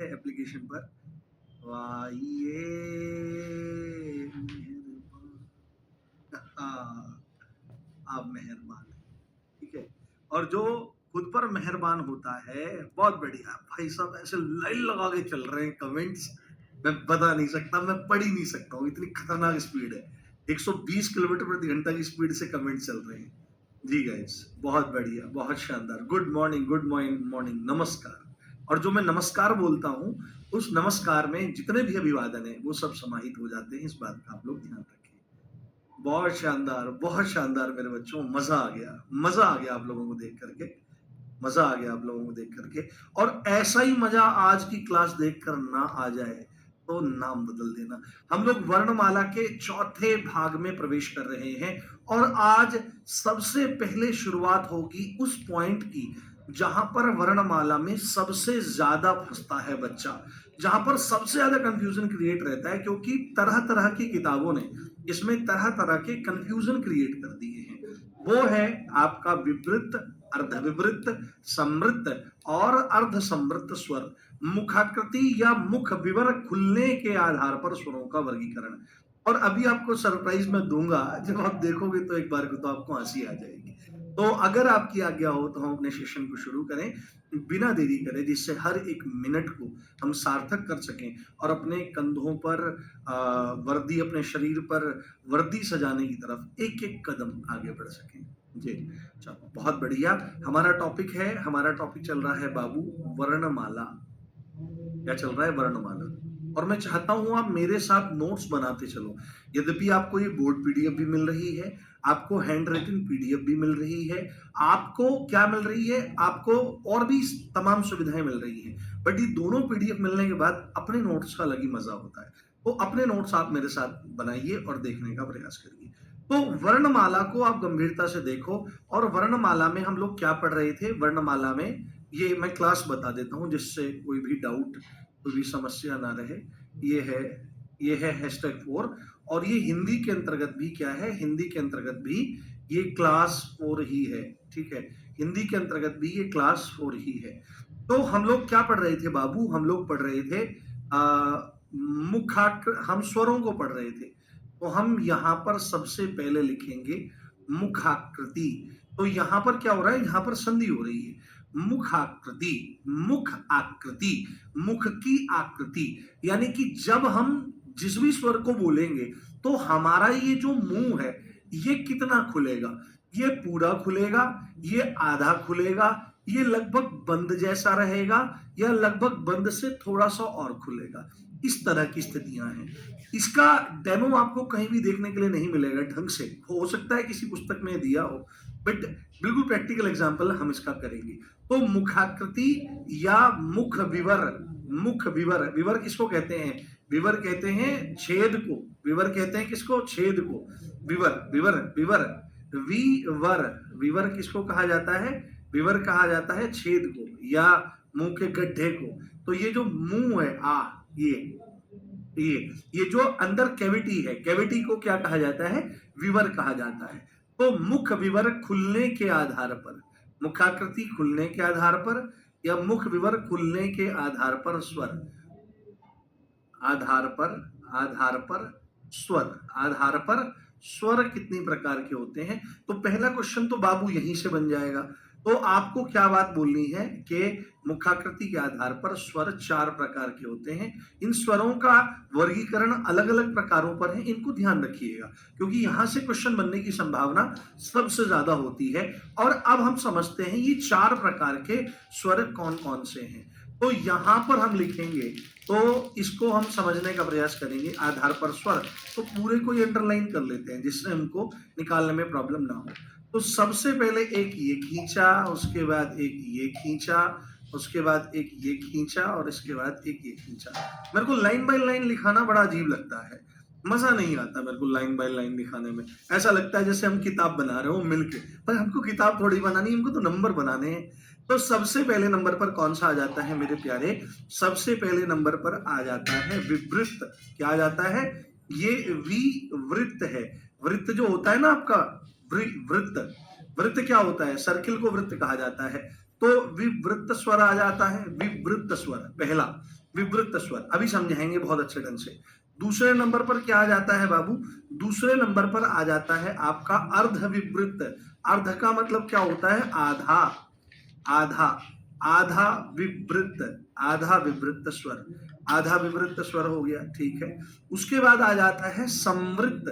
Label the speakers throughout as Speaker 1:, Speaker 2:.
Speaker 1: है एप्लीकेशन पर। वाह ये मेहरबान, हाँ, आप मेहरबान हैं, ठीक है। और जो खुद पर मेहरबान होता है, बहुत बढ़िया भाई साहब, ऐसे लाइन लगा के चल रहे हैं कमेंट्स, मैं बता नहीं सकता, मैं पढ़ ही नहीं सकता हूँ, इतनी खतरनाक स्पीड है। 120 किलोमीटर प्रति घंटा की स्पीड से कमेंट चल रहे हैं। जी गाइस, बहुत बढ़िया, बहुत शानदार। Good morning, good morning, morning, नमस्कार। और जो मैं नमस्कार बोलता हूँ, उस नमस्कार में जितने भी अभिवादन है वो सब समाहित हो जाते हैं, इस बात का आप लोग ध्यान रखें। बहुत शानदार मेरे बच्चों, मजा आ गया, मजा आ गया आप लोगों को देख करके, मजा आ गया आप लोगों को देख करके। और ऐसा ही मजा आज की क्लास देखकर ना आ जाए तो नाम बदल देना। हम लोग वर्णमाला के चौथे भाग में प्रवेश कर रहे हैं और आज सबसे पहले शुरुआत होगी उस पॉइंट की जहां पर वर्णमाला में सबसे ज्यादा फंसता है बच्चा, जहां पर सबसे ज्यादा कंफ्यूजन क्रिएट रहता है, क्योंकि तरह तरह की किताबों ने इसमें तरह तरह के कंफ्यूजन क्रिएट कर दिए हैं। वो है आपका विवृत, अर्धविवृत, समृत और अर्ध समृत स्वर। मुखाकृति या मुख विवर खुलने के आधार पर स्वरों का वर्गीकरण। और अभी आपको सरप्राइज मैं दूंगा, जब आप देखोगे तो एक बार को तो आपको हंसी आ जाएगी। तो अगर आपकी आज्ञा हो तो हम अपने सेशन को शुरू करें, बिना देरी करें, जिससे हर एक मिनट को हम सार्थक कर सकें और अपने कंधों पर वर्दी, अपने शरीर पर वर्दी सजाने की तरफ एक एक कदम आगे बढ़ सकें। जी, चलो बहुत बढ़िया। हमारा टॉपिक चल रहा है बाबू वर्णमाला। क्या चल रहा है? वर्णमाला। और मैं चाहता हूं आप मेरे साथ नोट्स बनाते चलो। यद्यपि आपको ये बोर्ड पीडीएफ भी मिल रही है, आपको हैंड राइटिंग पीडीएफ भी मिल रही है, आपको क्या मिल रही है, आपको और भी तमाम सुविधाएं मिल रही हैं, बट ये दोनों पीडीएफ मिलने के बाद अपने नोट्स का अलग ही मजा होता है। तो अपने नोट्स आप मेरे साथ बनाइए और देखने का प्रयास करिए। तो वर्णमाला को आप गंभीरता से देखो। और वर्णमाला में हम लोग क्या पढ़ रहे थे? वर्णमाला में ये मैं क्लास बता देता हूं, जिससे कोई भी डाउट, कोई भी समस्या ना रहे। ये है ये है #4। और ये हिंदी के अंतर्गत भी क्या है? हिंदी के अंतर्गत भी ये क्लास 4 ही है, ठीक है। हिंदी के अंतर्गत भी ये क्लास 4 ही है। तो हम लोग क्या पढ़ रहे थे बाबू? हम लोग पढ़ रहे थे हम स्वरों को पढ़ रहे थे। तो हम यहाँ पर सबसे पहले लिखेंगे मुखाकृति। तो यहाँ पर क्या हो रहा है? यहाँ पर संधि हो रही है। मुखाकृति, मुख आकृति, मुख की आकृति, यानी कि जब हम जिस भी स्वर को बोलेंगे तो हमारा ये जो मुंह है ये कितना खुलेगा? ये पूरा खुलेगा, ये आधा खुलेगा, ये लगभग बंद जैसा रहेगा, या लगभग बंद से थोड़ा सा और खुलेगा। इस तरह की स्थितियां हैं। इसका डेमो आपको कहीं भी देखने के लिए नहीं मिलेगा ढंग से। हो सकता है किसी पुस्तक में दिया हो, बट बिल्कुल प्रैक्टिकल एग्जांपल हम इसका करेंगे। तो मुखाकृति या मुख विवर, मुख विवर, विवर किसको कहते हैं? विवर कहते हैं छेद को। विवर कहते हैं किसको? छेद को। विवर, विवर, विवर, विवर, विवर किसको कहा जाता है? विवर कहा जाता है छेद को या मुंह के गड्ढे को। तो ये जो मुंह है, ये ये जो अंदर कैविटी है, कैविटी को क्या कहा जाता है? विवर कहा जाता है। तो मुख विवर खुलने के आधार पर, मुखाकृति खुलने के आधार पर या मुख विवर खुलने के आधार पर स्वर, आधार पर, आधार पर स्वर, आधार पर स्वर कितनी प्रकार के होते हैं? तो पहला क्वेश्चन तो बाबू यहीं से बन जाएगा। तो आपको क्या बात बोलनी है कि मुखाकृति के आधार पर स्वर 4 प्रकार के होते हैं। इन स्वरों का वर्गीकरण अलग अलग प्रकारों पर है, इनको ध्यान रखिएगा, क्योंकि यहां से क्वेश्चन बनने की संभावना सबसे ज्यादा होती है। और अब हम समझते हैं ये 4 प्रकार के स्वर कौन कौन से हैं। तो यहां पर हम लिखेंगे, तो इसको हम समझने का प्रयास करेंगे। आधार पर स्वर, तो पूरे को ये अंडरलाइन कर लेते हैं जिससे हमको निकालने में प्रॉब्लम ना हो। तो सबसे पहले एक ये खींचा, उसके बाद एक ये खींचा, उसके बाद एक ये खींचा और इसके बाद एक ये खींचा। मेरे को लाइन बाय लाइन लिखाना बड़ा अजीब लगता है, मजा नहीं आता मेरे को लाइन बाय लाइन लिखाने में। ऐसा लगता है जैसे हम किताब बना रहे हो मिलके, पर हमको किताब थोड़ी बनानी, हमको तो नंबर बनाने हैं। तो सबसे पहले नंबर पर कौन सा आ जाता है मेरे प्यारे? सबसे पहले नंबर पर आ जाता है विवृत। क्या आ जाता है? ये विवृत है। वृत्त जो होता है ना आपका, वृत्त, वृत्त क्या होता है? सर्किल को वृत्त कहा जाता है। तो विवृत स्वर आ जाता है, विवृत स्वर पहला। विवृत स्वर, अभी समझाएंगे बहुत अच्छे ढंग से। दूसरे नंबर पर क्या आ जाता है बाबू? दूसरे नंबर पर आ जाता है आपका अर्ध विवृत। अर्ध का मतलब क्या होता है? आधा, आधा, आधा विवृत, आधा विवृत स्वर, आधा विवृत स्वर हो गया, ठीक है। उसके बाद आ जाता है समृत,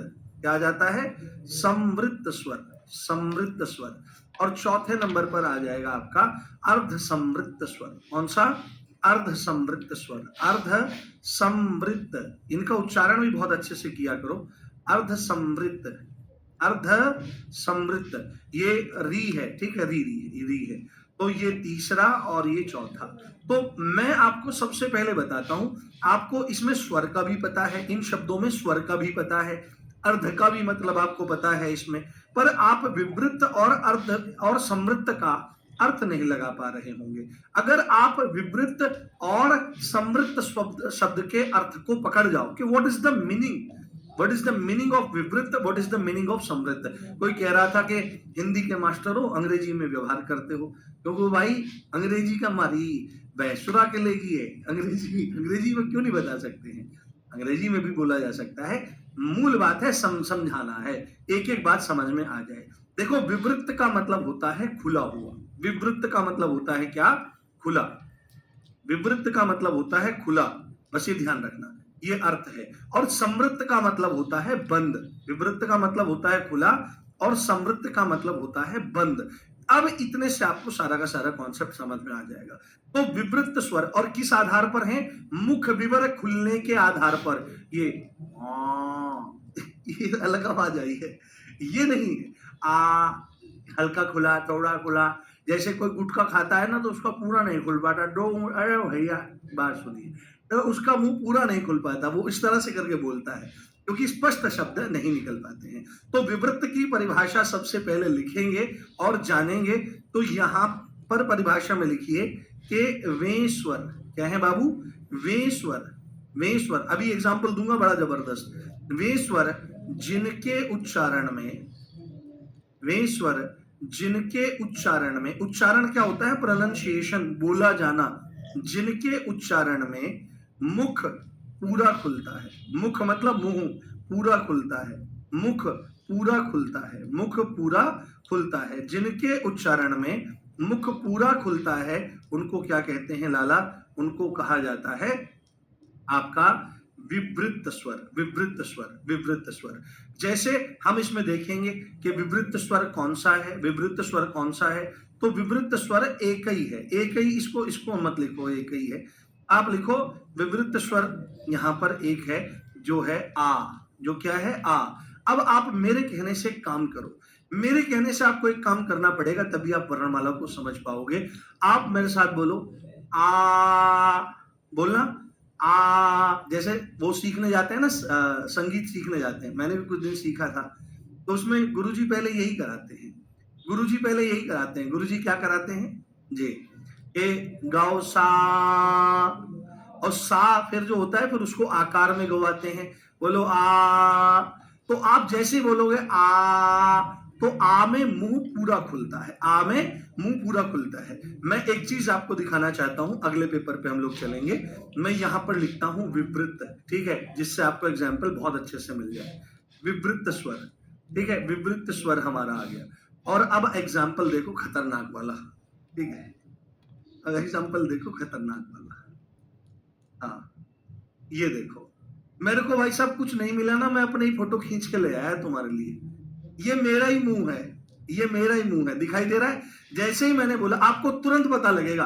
Speaker 1: क्या आ जाता है? समृत स्वर, समृत स्वर। और चौथे नंबर पर आ जाएगा आपका अर्ध समृत स्वर। कौन सा? अर्ध समृत स्वर, अर्ध समृत। इनका उच्चारण भी बहुत अच्छे से किया करो। अर्ध समृत, अर्ध समृत, ये री है, ठीक है, री है। तो ये तीसरा और ये चौथा। तो मैं आपको सबसे पहले बताता हूं, आपको इसमें स्वर का भी पता है, इन शब्दों में स्वर का भी पता है, अर्ध का भी मतलब आपको पता है इसमें, पर आप विवृत और अर्ध और समृत का अर्थ नहीं लगा पा रहे होंगे। अगर आप विवृत और समृत शब्द के अर्थ को पकड़ जाओ कि what is the meaning, what is the meaning of विवृत, what is the meaning of समृत। कोई कह रहा था कि हिंदी के मास्टर हो, अंग्रेजी में व्यवहार करते हो, क्योंकि भाई अंग्रेजी का मारी बैसुरा के लेगी है। अंग्रेजी में क्यों नहीं बता सकते हैं? अंग्रेजी में भी बोला जा सकता है। मूल बात है समझाना है, एक एक बात समझ में आ जाए। देखो, विवृत का मतलब होता है खुला हुआ। विवृत का मतलब होता है क्या? खुला। विवृत का मतलब होता है खुला, बस ये ध्यान रखना, ये अर्थ है। और समृत का मतलब होता है बंद। विवृत का मतलब होता है खुला और समृत का मतलब होता है बंद। अब इतने से आपको सारा का सारा कॉन्सेप्ट समझ में आ जाएगा। तो विवृत स्वर और किस आधार पर है? मुख विवर खुलने के आधार पर। ये अलग आवाज आई है, ये नहीं है आ, हल्का खुला, चौड़ा खुला। जैसे कोई गुटखा खाता है ना, तो उसका पूरा नहीं खुल पाता, दो, अरे भैया बात सुनिए, तो उसका मुंह पूरा नहीं खुल पाता, वो इस तरह से करके बोलता है क्योंकि स्पष्ट शब्द नहीं निकल पाते हैं। तो विवृत की परिभाषा सबसे पहले लिखेंगे और जानेंगे। तो यहां पर परिभाषा में लिखिए कि वेश्वर, क्या है बाबू? वेश्वर, वेश्वर। अभी एग्जाम्पल दूंगा बड़ा जबरदस्त। वेश्वर जिनके उच्चारण में, वेश्वर जिनके उच्चारण में, उच्चारण क्या होता है? प्रोनाउंसिएशन, बोला जाना। जिनके उच्चारण में मुख पूरा खुलता है, मुख मतलब मुंह पूरा खुलता है, मुख पूरा खुलता है, मुख पूरा खुलता है। जिनके उच्चारण में मुख पूरा खुलता है उनको क्या कहते हैं लाला? उनको कहा जाता है आपका विवृत स्वर, विवृत स्वर, विवृत स्वर। जैसे हम इसमें देखेंगे कि विवृत स्वर कौन सा है, विवृत स्वर कौन सा है। तो विवृत स्वर एक ही है, एक ही, इसको मत लिखो, एक ही है, आप लिखो विवृत स्वर यहां पर एक है, जो है आ, जो क्या है? आ। अब आप मेरे कहने से काम करो, मेरे कहने से आपको एक काम करना पड़ेगा, तभी आप वर्णमाला को समझ पाओगे। आप मेरे साथ बोलो, आ, बोलना आ। जैसे वो सीखने जाते हैं ना, संगीत सीखने जाते हैं, मैंने भी कुछ दिन सीखा था, तो उसमें गुरुजी पहले यही कराते हैं, गुरुजी पहले यही कराते हैं। गुरुजी क्या कराते हैं जी? ए गाओ सा, और सा फिर जो होता है फिर उसको आकार में गवाते हैं, बोलो आ। तो आप जैसे बोलोगे आ, तो आ में मुंह पूरा खुलता है, आ में मुंह पूरा खुलता है। मैं एक चीज आपको दिखाना चाहता हूं, अगले पेपर पे हम लोग चलेंगे। मैं यहां पर लिखता हूं विवृत, ठीक है, जिससे आपको एग्जाम्पल बहुत अच्छे से मिल जाए। विवृत स्वर, ठीक है, विवृत स्वर हमारा आ गया। और अब एग्जाम्पल देखो खतरनाक वाला, ठीक है, अब एग्जाम्पल देखो खतरनाक वाला। हाँ, ये देखो, मेरे को भाई साहब कुछ नहीं मिला ना, मैं अपने ही फोटो खींच के ले आया तुम्हारे लिए। ये मेरा ही मुंह है, ये मेरा ही मुंह है, दिखाई दे रहा है? जैसे ही मैंने बोला आपको तुरंत पता लगेगा,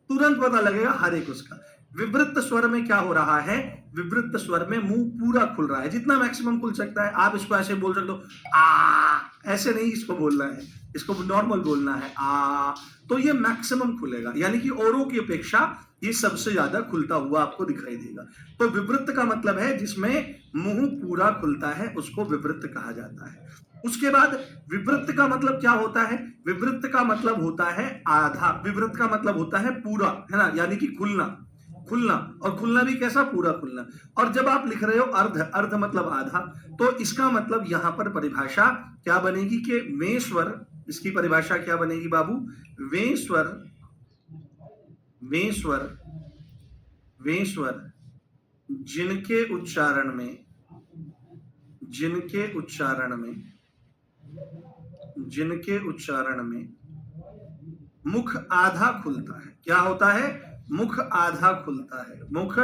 Speaker 1: तुरंत पता लगेगा हर एक उसका। विवृत स्वर में क्या हो रहा है? विवृत स्वर में मुंह पूरा खुल रहा है, जितना मैक्सिमम खुल सकता है। आप इसको ऐसे बोल सकते हो, आ, ऐसे नहीं इसको बोलना है, इसको नॉर्मल बोलना है, आ। तो ये मैक्सिमम खुलेगा, यानी कि औरों की अपेक्षा ये सबसे ज्यादा खुलता हुआ आपको दिखाई देगा। तो विवृत का मतलब है जिसमें मुंह पूरा खुलता है, उसको विवृत कहा जाता है। उसके बाद विवृत का मतलब क्या होता है? विवृत का मतलब होता है आधा, विवृत का मतलब होता है पूरा, है ना, यानी कि खुलना, खुलना। और खुलना भी कैसा? पूरा खुलना। और जब आप लिख रहे हो अर्ध, अर्ध मतलब आधा, तो इसका मतलब यहां पर परिभाषा क्या बनेगी कि वेश्वर, इसकी परिभाषा क्या बनेगी बाबू? वेश्वर, वेश्वर, वे स्वर जिनके उच्चारण में जिनके उच्चारण में जिनके उच्चारण में मुख आधा खुलता है। क्या होता है? मुख आधा खुलता है। मुख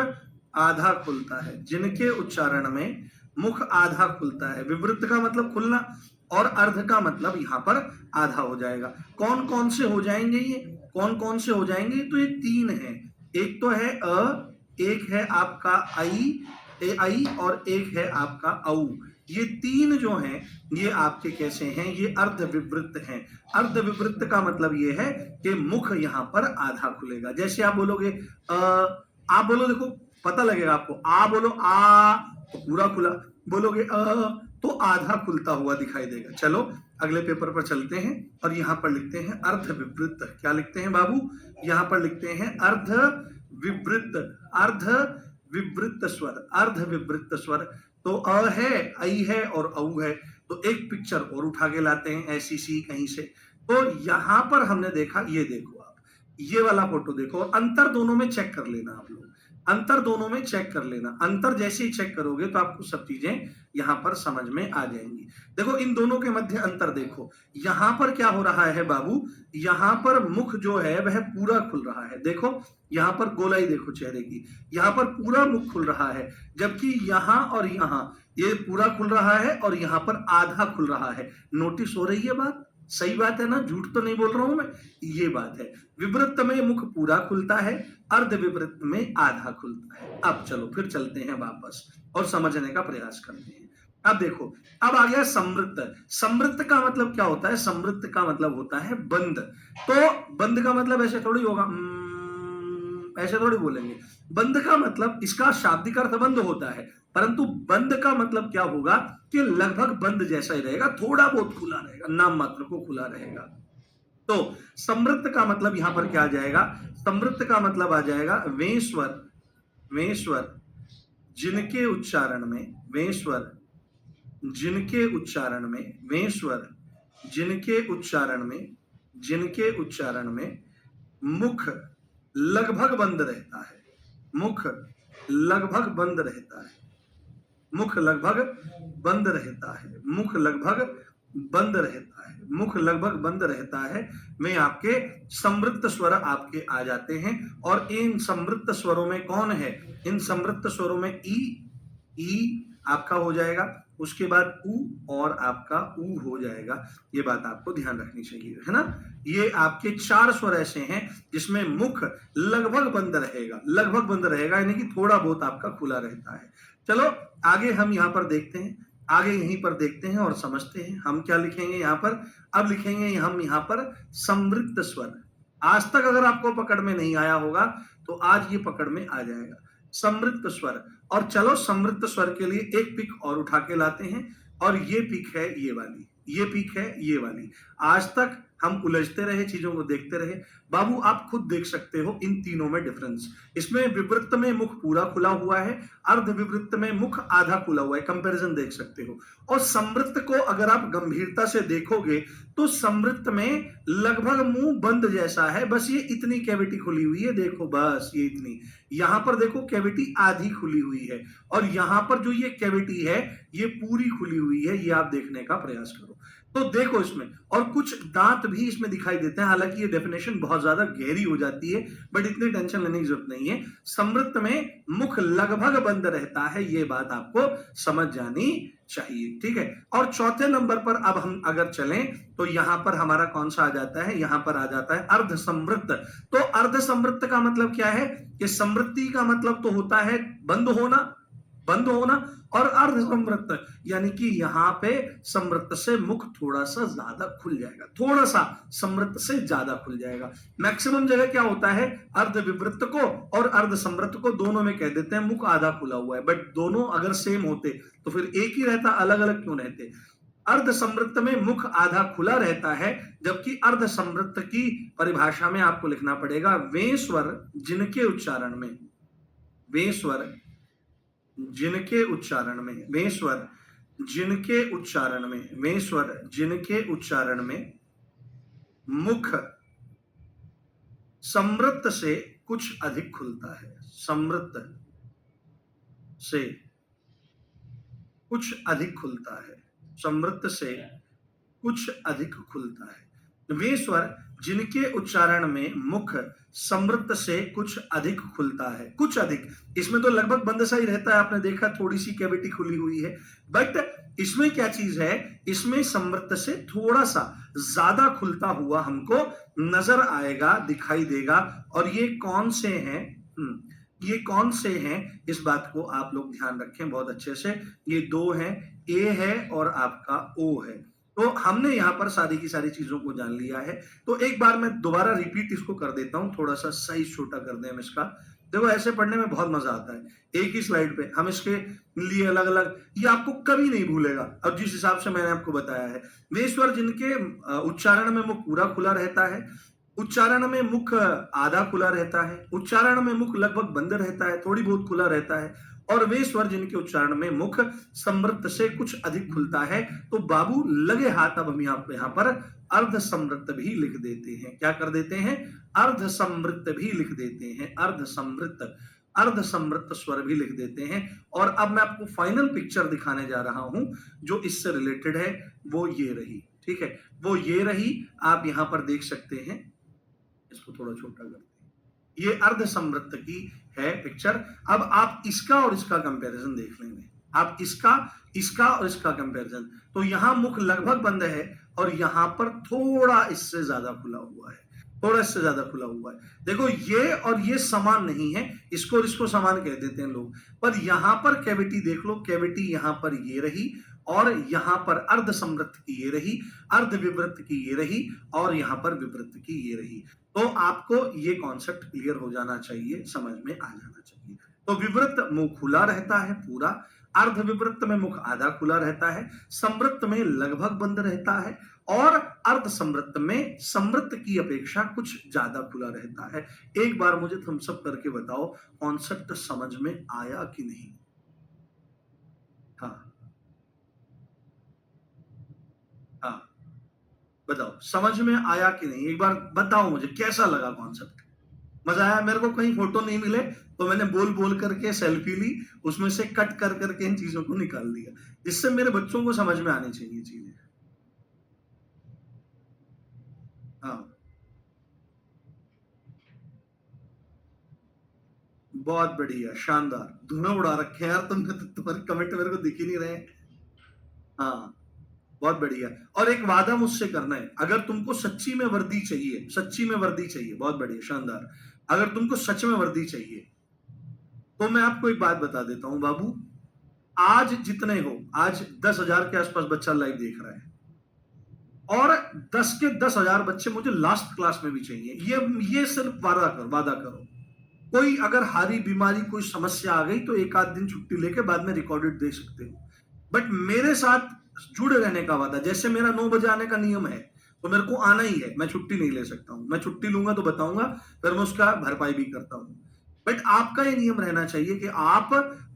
Speaker 1: आधा खुलता है। जिनके उच्चारण में मुख आधा खुलता है। विवृत का मतलब खुलना और अर्ध का मतलब यहां पर आधा हो जाएगा। कौन कौन से हो जाएंगे ये? कौन कौन से हो जाएंगे? तो ये तीन है। एक तो है अ, एक है आपका आई और एक है आपका औ। ये तीन जो हैं ये आपके कैसे हैं? ये अर्ध विवृत हैं। अर्ध विवृत का मतलब ये है कि मुख यहां पर आधा खुलेगा। जैसे आप बोलोगे आप बोलो, देखो पता लगेगा आपको। आ बोलो, आ तो पूरा खुला, बोलोगे तो आधा खुलता हुआ दिखाई देगा। चलो अगले पेपर पर चलते हैं और यहां पर लिखते हैं अर्ध विवृत। क्या लिखते हैं बाबू? यहां पर लिखते हैं अर्ध विवृत। अर्ध विवृत स्वर, अर्ध विवृत स्वर। तो अ है, आई है और औ है। तो एक पिक्चर और उठा के लाते हैं ऐसी सी कहीं से। तो यहां पर हमने देखा, ये देखो आप, ये वाला फोटो देखो और अंतर दोनों में चेक कर लेना आप लोग। अंतर दोनों में चेक कर लेना। अंतर जैसे ही चेक करोगे तो आपको सब चीजें यहां पर समझ में आ जाएंगी। देखो इन दोनों के मध्य अंतर देखो। यहां पर क्या हो रहा है बाबू? यहां पर मुख जो है वह पूरा खुल रहा है। देखो यहां पर गोलाई देखो चेहरे की, यहां पर पूरा मुख खुल रहा है। जबकि यहां और यहां ये पूरा खुल रहा है और यहां पर आधा खुल रहा है। नोटिस हो रही है बात? सही बात है ना? झूठ तो नहीं बोल रहा हूं मैं, ये बात है। विवृत में मुख पूरा खुलता है, अर्ध विवृत में आधा खुलता है। अब चलो फिर चलते हैं वापस और समझने का प्रयास करते हैं। अब देखो, अब आ गया समृत। समृत का मतलब क्या होता है? समृत का मतलब होता है बंद। तो बंद का मतलब ऐसे थोड़ी होगा, ऐसे थोड़ी बोलेंगे। बंद का मतलब, इसका शाब्दिक अर्थ बंद होता है, परंतु बंद का मतलब क्या होगा कि लगभग बंद जैसा ही रहेगा, थोड़ा बहुत खुला रहेगा, नाम मात्र को खुला रहेगा। तो समृत का मतलब यहां पर क्या आ जाएगा? समृत का मतलब आ जाएगा वे स्वर, वे स्वर जिनके उच्चारण में, वे स्वर जिनके उच्चारण में, वे स्वर जिनके उच्चारण में, जिनके उच्चारण में मुख लगभग बंद रहता है। मुख लगभग बंद रहता है। मुख लगभग बंद रहता है। मुख लगभग बंद रहता है। मुख लगभग बंद रहता है में आपके समृत स्वर आपके आ जाते हैं। और इन समृत स्वरों में कौन है? इन समृत स्वरों में ई आपका हो जाएगा, उसके बाद उ और आपका ऊ हो जाएगा। ये बात आपको ध्यान रखनी चाहिए, है ना? ये आपके चार स्वर ऐसे हैं जिसमें मुख लगभग बंद रहेगा। लगभग बंद रहेगा यानी कि थोड़ा बहुत आपका खुला रहता है। चलो आगे हम यहां पर देखते हैं, आगे यहीं पर देखते हैं और समझते हैं। हम क्या लिखेंगे यहां पर? अब लिखेंगे हम यहां पर समृत स्वर। आज तक अगर आपको पकड़ में नहीं आया होगा तो आज ये पकड़ में आ जाएगा। समृत स्वर। और चलो समृत स्वर के लिए एक पिक और उठा के लाते हैं और ये पिक है ये वाली, ये पिक है ये वाली। आज तक हम उलझते रहे, चीजों को देखते रहे। बाबू आप खुद देख सकते हो इन तीनों में डिफरेंस। इसमें विवृत में मुख पूरा खुला हुआ है, अर्ध विवृत में मुख आधा खुला हुआ है। कंपैरिजन देख सकते हो। और समृत को अगर आप गंभीरता से देखोगे तो समृत में लगभग मुंह बंद जैसा है, बस ये इतनी कैविटी खुली हुई है। देखो बस ये इतनी, यहां पर देखो कैविटी आधी खुली हुई है और यहां पर जो ये कैविटी है ये पूरी खुली हुई है। ये आप देखने का प्रयास करो तो देखो इसमें, और कुछ दांत भी इसमें दिखाई देते हैं। हालांकि ये डेफिनेशन बहुत ज्यादा गहरी हो जाती है, बट इतनी टेंशन लेने की जरूरत नहीं है। समृत में मुख लगभग बंद रहता है, ये बात आपको समझ जानी चाहिए, ठीक है। और चौथे नंबर पर अब हम अगर चलें तो यहां पर हमारा कौन सा आ जाता है? यहां पर आ जाता है अर्ध समृत। तो अर्ध समृत का मतलब क्या है? कि समृद्धि का मतलब तो होता है बंद होना, बंद होना। और अर्ध समृत यानी कि यहां पे समृत से मुख थोड़ा सा ज्यादा खुल जाएगा, थोड़ा सा समृत से ज्यादा खुल जाएगा। मैक्सिमम जगह क्या होता है? अर्ध विवृत को और अर्ध समृत को दोनों में कह देते हैं मुख आधा खुला हुआ है, बट दोनों अगर सेम होते तो फिर एक ही रहता, अलग अलग क्यों रहते? अर्ध समृत में मुख आधा खुला रहता है, जबकि अर्ध समृत की परिभाषा में आपको लिखना पड़ेगा वे स्वर जिनके उच्चारण में, वे स्वर जिनके उच्चारण में, वे स्वर जिनके उच्चारण में, वे स्वर जिनके उच्चारण में मुख समृत से कुछ अधिक खुलता है, समृत से कुछ अधिक खुलता है, समृत से कुछ अधिक खुलता है। वे स्वर जिनके उच्चारण में मुख समृत से कुछ अधिक खुलता है, कुछ अधिक, इसमें तो लगभग बंद सा ही रहता है, आपने देखा थोड़ी सी कैविटी खुली हुई है, बट इसमें क्या चीज है, इसमें समृत से थोड़ा सा ज्यादा खुलता हुआ हमको नजर आएगा, दिखाई देगा। और ये कौन से हैं? ये कौन से हैं, इस बात को आप लोग ध्यान रखें बहुत अच्छे से। ये दो हैं, ए है और आपका ओ है। तो हमने यहाँ पर सारी की सारी चीजों को जान लिया है। तो एक बार मैं दोबारा रिपीट इसको कर देता हूं, थोड़ा सा साइज छोटा कर दें हम इसका। देखो ऐसे पढ़ने में बहुत मजा आता है, एक ही स्लाइड पे हम इसके लिए अलग अलग, ये आपको कभी नहीं भूलेगा। अब जिस हिसाब से मैंने आपको बताया है, वे स्वर जिनके उच्चारण में मुख पूरा खुला रहता है, उच्चारण में मुख आधा खुला रहता है, उच्चारण में मुख लगभग बंद रहता है, थोड़ी बहुत खुला रहता है, और वे स्वर जिनके उच्चारण में मुख समृत से कुछ अधिक खुलता है। तो बाबू लगे हाथ, अब हम यहाँ पर अर्ध समृत भी लिख देते हैं। क्या कर देते हैं? अर्ध समृत भी लिख देते हैं, अर्ध समृत स्वर भी लिख देते हैं। और अब मैं आपको फाइनल पिक्चर दिखाने जा रहा हूं जो इससे रिलेटेड है, वो ये रही, ठीक है, वो ये रही, आप यहां पर देख सकते हैं। इसको थोड़ा छोटा करते हैं, ये अर्ध समृत की है पिक्चर। अब आप इसका और इसका कंपैरिजन देख लेंगे, आप इसका और इसका कंपैरिजन। तो यहां मुख लगभग बंद है और यहां पर थोड़ा इससे ज्यादा खुला हुआ है, थोड़ा इससे ज्यादा खुला हुआ है। देखो ये और ये समान नहीं है, इसको और इसको समान कह देते हैं लोग, पर यहां पर कैविटी देख लो, कैविटी यहां पर ये रही और यहां पर अर्ध समृत की ये रही, अर्ध विवृत की ये रही और यहां पर विवृत की ये रही। तो आपको ये कॉन्सेप्ट क्लियर हो जाना चाहिए, समझ में आ जाना चाहिए। तो विवृत मुंह खुला रहता है पूरा, अर्ध विवृत में मुख आधा खुला रहता है, समृत में लगभग बंद रहता है और अर्ध समृत में समृत की अपेक्षा कुछ ज्यादा खुला रहता है। एक बार मुझे थम्स अप करके बताओ, कॉन्सेप्ट समझ में आया कि नहीं? हाँ हाँ, बताओ समझ में आया कि नहीं, एक बार बताओ मुझे कैसा लगा कॉन्सेप्ट। मजा आया? मेरे को कहीं फोटो नहीं मिले तो मैंने बोल बोल करके सेल्फी ली, उसमें से कट कर करके इन चीजों को निकाल दिया, जिससे मेरे बच्चों को समझ में आनी चाहिए चीजें। हाँ, बहुत बढ़िया, शानदार, धुआं उड़ा रखे हैं यार तुमने तो, तुम्हारे कमेंट मेरे को दिख ही नहीं रहे हैं। हाँ, बहुत बढ़िया। और एक वादा मुझसे करना है, अगर तुमको सच्ची में वर्दी चाहिए, सच्ची में वर्दी चाहिए, बहुत बढ़िया, शानदार, अगर तुमको सच में वर्दी चाहिए तो मैं आपको एक बात बता देता हूं बाबू, आज जितने हो, आज 10,000 के आसपास बच्चा लाइव देख रहा है और 10 के 10,000 बच्चे मुझे लास्ट क्लास में भी चाहिए। ये सिर्फ वादा करो। कोई अगर हारी बीमारी कोई समस्या आ गई तो एक आध दिन छुट्टी लेके बाद में रिकॉर्डेड दे सकते हो, बट मेरे साथ जुड़े रहने का वादा, जैसे मेरा 9 बजे आने का नियम है तो मेरे को आना ही है, मैं छुट्टी नहीं ले सकता हूं, मैं छुट्टी लूंगा तो बताऊंगा, फिर मैं उसका भरपाई भी करता हूं। बट आपका ये नियम रहना चाहिए कि आप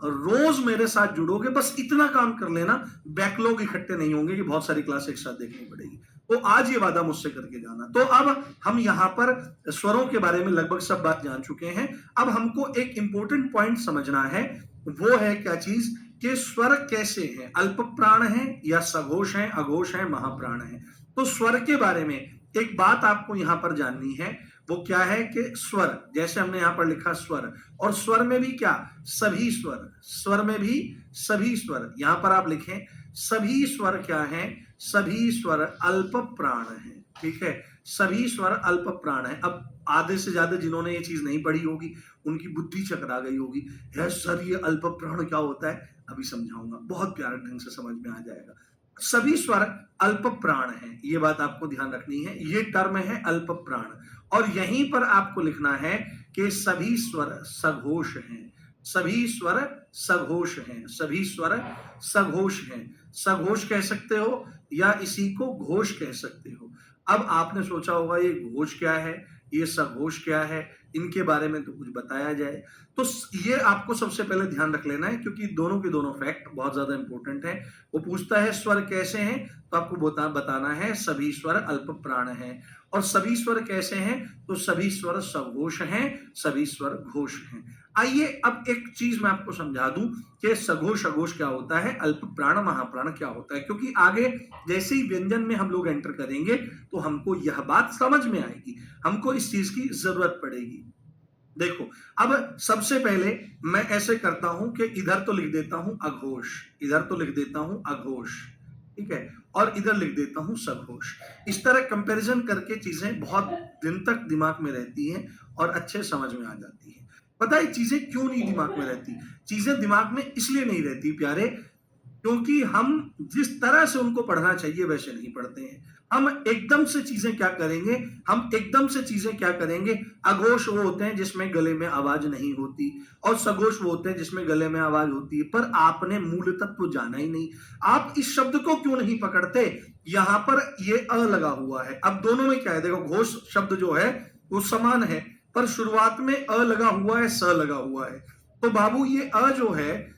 Speaker 1: रोज मेरे साथ जुड़ोगे, बस इतना काम कर लेना, बैकलॉग इकट्ठे नहीं होंगे कि बहुत सारी क्लास एक साथ देखनी पड़ेगी। तो आज ये वादा मुझसे करके जाना। तो अब हम यहाँ पर स्वरों के बारे में लगभग सब बात जान चुके हैं। अब हमको एक इंपॉर्टेंट पॉइंट समझना है, वो है क्या चीज, कि स्वर कैसे हैं, अल्प प्राण है या सघोष है, अघोष है, महाप्राण है। तो स्वर के बारे में एक बात आपको यहां पर जाननी है, वो क्या है कि स्वर, जैसे हमने यहां पर लिखा स्वर, और स्वर में भी क्या, सभी स्वर, स्वर में भी सभी स्वर, यहां पर आप लिखें सभी स्वर क्या है, सभी स्वर अल्प प्राण है, ठीक है, सभी स्वर अल्प प्राण है। अब आधे से ज्यादा जिन्होंने ये चीज नहीं पढ़ी होगी उनकी बुद्धि चकरा गई होगी, है सर ये अल्प प्राण क्या होता है, अभी समझाऊंगा, बहुत प्यारे ढंग से समझ में आ जाएगा। सभी स्वर अल्प प्राण है, ये बात आपको ध्यान रखनी है, ये टर्म है अल्प प्राण। और यहीं पर आपको लिखना है कि सभी स्वर सघोष हैं, सभी स्वर सघोष हैं, सभी स्वर सघोष हैं। सघोष कह सकते हो या इसी को घोष कह सकते हो। अब आपने सोचा होगा ये घोष क्या है, ये सघोष क्या है, इनके बारे में तो कुछ बताया जाए। तो ये आपको सबसे पहले ध्यान रख लेना है, क्योंकि दोनों के दोनों फैक्ट बहुत ज्यादा इंपॉर्टेंट है। वो पूछता है स्वर कैसे हैं, तो आपको बताना है सभी स्वर अल्प प्राण हैं। और सभी स्वर कैसे हैं? तो सभी स्वर सघोष हैं, सभी स्वर घोष हैं। आइए अब एक चीज मैं आपको समझा दूं कि सघोष अघोष क्या होता है, अल्प प्राण महाप्राण क्या होता है, क्योंकि आगे जैसे ही व्यंजन में हम लोग एंटर करेंगे तो हमको यह बात समझ में आएगी, हमको इस चीज की जरूरत पड़ेगी। देखो, अब सबसे पहले मैं ऐसे करता हूं कि इधर तो लिख देता हूं अघोष, इधर तो लिख देता हूं अघोष, ठीक है, और इधर लिख देता हूं सघोष। इस तरह कंपैरिजन करके चीजें बहुत दिन तक दिमाग में रहती हैं और अच्छे समझ में आ जाती हैं। पता है चीजें क्यों नहीं दिमाग में रहती? चीजें दिमाग में इसलिए नहीं रहती प्यारे, क्योंकि हम जिस तरह से उनको पढ़ना चाहिए वैसे नहीं पढ़ते हैं। हम एकदम से चीजें क्या करेंगे, हम एकदम से चीजें क्या करेंगे, अघोष वो होते हैं जिसमें गले में आवाज नहीं होती और सघोष वो होते हैं जिसमें गले में आवाज होती है, पर आपने मूल तत्व जाना ही नहीं। आप इस शब्द को क्यों नहीं पकड़ते? यहां पर ये अ लगा हुआ है, अब दोनों में क्या है, देखो घोष शब्द जो है वो समान है, पर शुरुआत में अ लगा हुआ है, स लगा हुआ है। तो बाबू ये अ जो है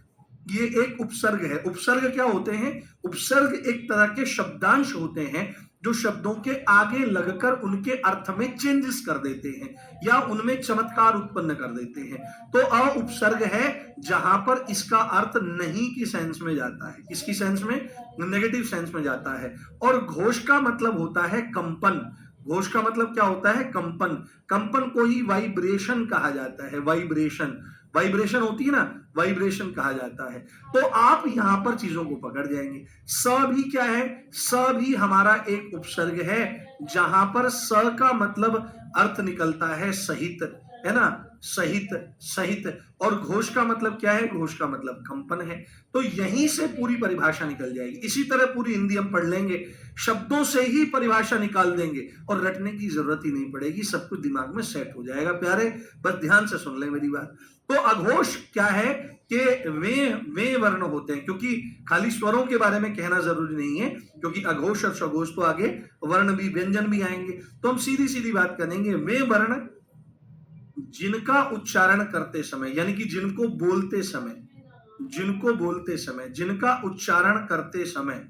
Speaker 1: ये एक उपसर्ग है। उपसर्ग क्या होते हैं? उपसर्ग एक तरह के शब्दांश होते हैं जो शब्दों के आगे लगकर उनके अर्थ में चेंजेस कर देते हैं या उनमें चमत्कार उत्पन्न कर देते हैं। तो अ उपसर्ग है जहां पर इसका अर्थ नहीं की सेंस में जाता है, किसकी सेंस में? नेगेटिव सेंस में जाता है। और घोष का मतलब होता है कंपन। घोष का मतलब क्या होता है? कंपन। कंपन को ही वाइब्रेशन कहा जाता है, वाइब्रेशन। वाइब्रेशन होती है ना, वाइब्रेशन कहा जाता है। तो आप यहां पर चीजों को पकड़ जाएंगे। स भी क्या है? स भी हमारा एक उपसर्ग है जहां पर स का मतलब अर्थ निकलता है सहित, है ना, सहित, सहित। और घोष का मतलब क्या है? घोष का मतलब कंपन है। तो यहीं से पूरी परिभाषा निकल जाएगी। इसी तरह पूरी हिंदी हम पढ़ लेंगे, शब्दों से ही परिभाषा निकाल देंगे और रटने की जरूरत ही नहीं पड़ेगी, सब कुछ दिमाग में सेट हो जाएगा प्यारे। बस ध्यान से सुन ले मेरी बात। तो अघोष क्या है कि वे वर्ण होते हैं, क्योंकि खाली स्वरों के बारे में कहना जरूरी नहीं है, क्योंकि अघोष और सघोष तो आगे वर्ण भी व्यंजन भी आएंगे। तो हम सीधी सीधी बात करेंगे, वे वर्ण जिनका उच्चारण करते समय, यानी कि जिनको बोलते समय, जिनको बोलते समय, जिनका उच्चारण करते समय,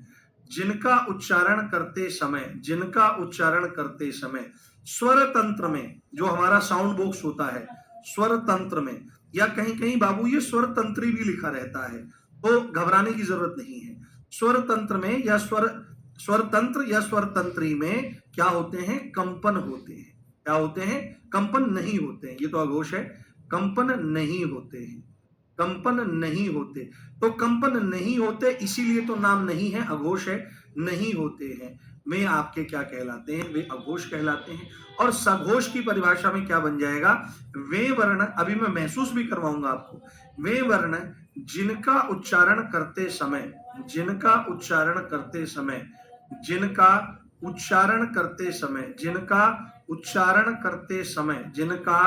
Speaker 1: जिनका उच्चारण करते समय, जिनका उच्चारण करते समय स्वर तंत्र में, जो हमारा साउंड बॉक्स होता है स्वर तंत्र में, या कहीं कहीं बाबू ये स्वर तंत्री भी लिखा रहता है, तो घबराने की जरूरत नहीं है। स्वर तंत्र में या स्वर तंत्र या स्वर तंत्री में क्या होते हैं? कंपन होते हैं। क्या होते हैं? कंपन नहीं होते हैं। ये तो अघोष है, कंपन नहीं होते हैं, कंपन नहीं होते। तो कंपन नहीं होते इसीलिए तो नाम नहीं है, अघोष है, नहीं होते हैं। वे आपके क्या कहलाते हैं? वे अघोष कहलाते हैं। और सघोष की परिभाषा में क्या बन जाएगा? वे वर्ण, अभी मैं महसूस भी करवाऊंगा आपको, वे वर्ण जिनका उच्चारण करते समय, जिनका उच्चारण करते समय, जिनका उच्चारण करते समय, जिनका उच्चारण करते समय, जिनका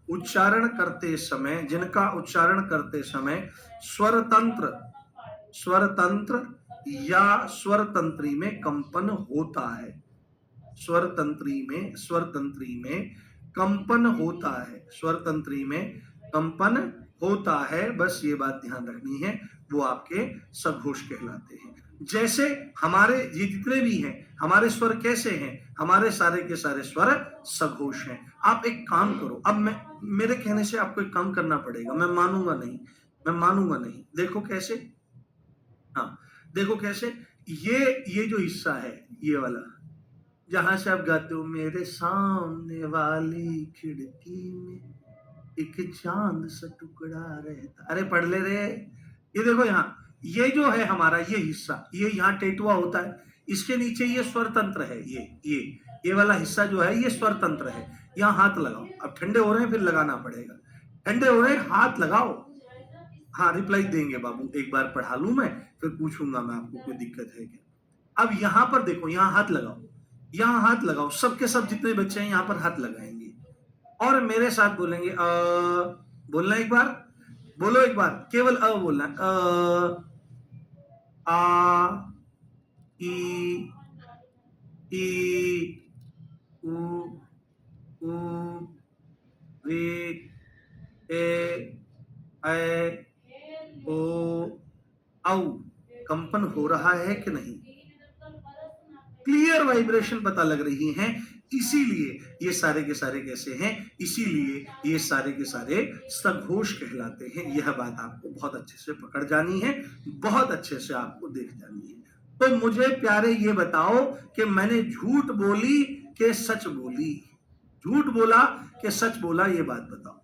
Speaker 1: उच्चारण करते समय, जिनका उच्चारण करते समय स्वर तंत्र, स्वर तंत्र या स्वर तंत्री में कंपन होता है। स्वर तंत्री में, स्वर तंत्री में कंपन होता है, स्वर तंत्री में कंपन होता है। बस ये बात ध्यान रखनी है, वो आपके सघोष कहलाते हैं। जैसे हमारे ये जितने भी हैं हमारे स्वर कैसे हैं? हमारे सारे के सारे स्वर सघोष हैं। आप एक काम करो, अब मैं, मेरे कहने से आपको एक काम करना पड़ेगा, मैं मानूंगा नहीं, मैं मानूंगा नहीं। देखो कैसे, हाँ देखो कैसे, ये जो हिस्सा है ये वाला, जहां से आप गाते हो मेरे सामने वाली खिड़की में एक चांद सा टुकड़ा रहता, अरे पढ़ ले रे। ये देखो यहाँ, ये जो है हमारा ये हिस्सा, ये यहाँ टेटुआ होता है, इसके नीचे ये स्वर तंत्र है, ये वाला हिस्सा जो है ये स्वर तंत्र है। यहाँ हाथ लगाओ, अब ठंडे हो रहे हैं फिर लगाना पड़ेगा, ठंडे हो रहे हैं हाथ लगाओ। हाँ रिप्लाई देंगे बाबू, एक बार पढ़ा लूं मैं फिर पूछूंगा मैं आपको कोई दिक्कत है क्या। अब यहाँ पर देखो, यहाँ हाथ लगाओ, यहाँ हाथ लगाओ, सबके सब जितने बच्चे हैं यहाँ पर हाथ लगाएंगे और मेरे साथ बोलेंगे बोलना एक बार, बोलो एक बार, केवल बोलना, आ ई ई उ ऊ वे ए ऐ ओ औ। कंपन हो रहा है कि नहीं? क्लियर वाइब्रेशन पता लग रही है इसीलिए ये सारे के सारे कैसे हैं, इसीलिए ये सारे के सारे सघोष कहलाते हैं। यह बात आपको बहुत अच्छे से पकड़ जानी है, बहुत अच्छे से आपको देख जानी है। तो मुझे प्यारे ये बताओ कि मैंने झूठ बोली कि सच बोली, झूठ बोला कि सच बोला, ये बात बताओ।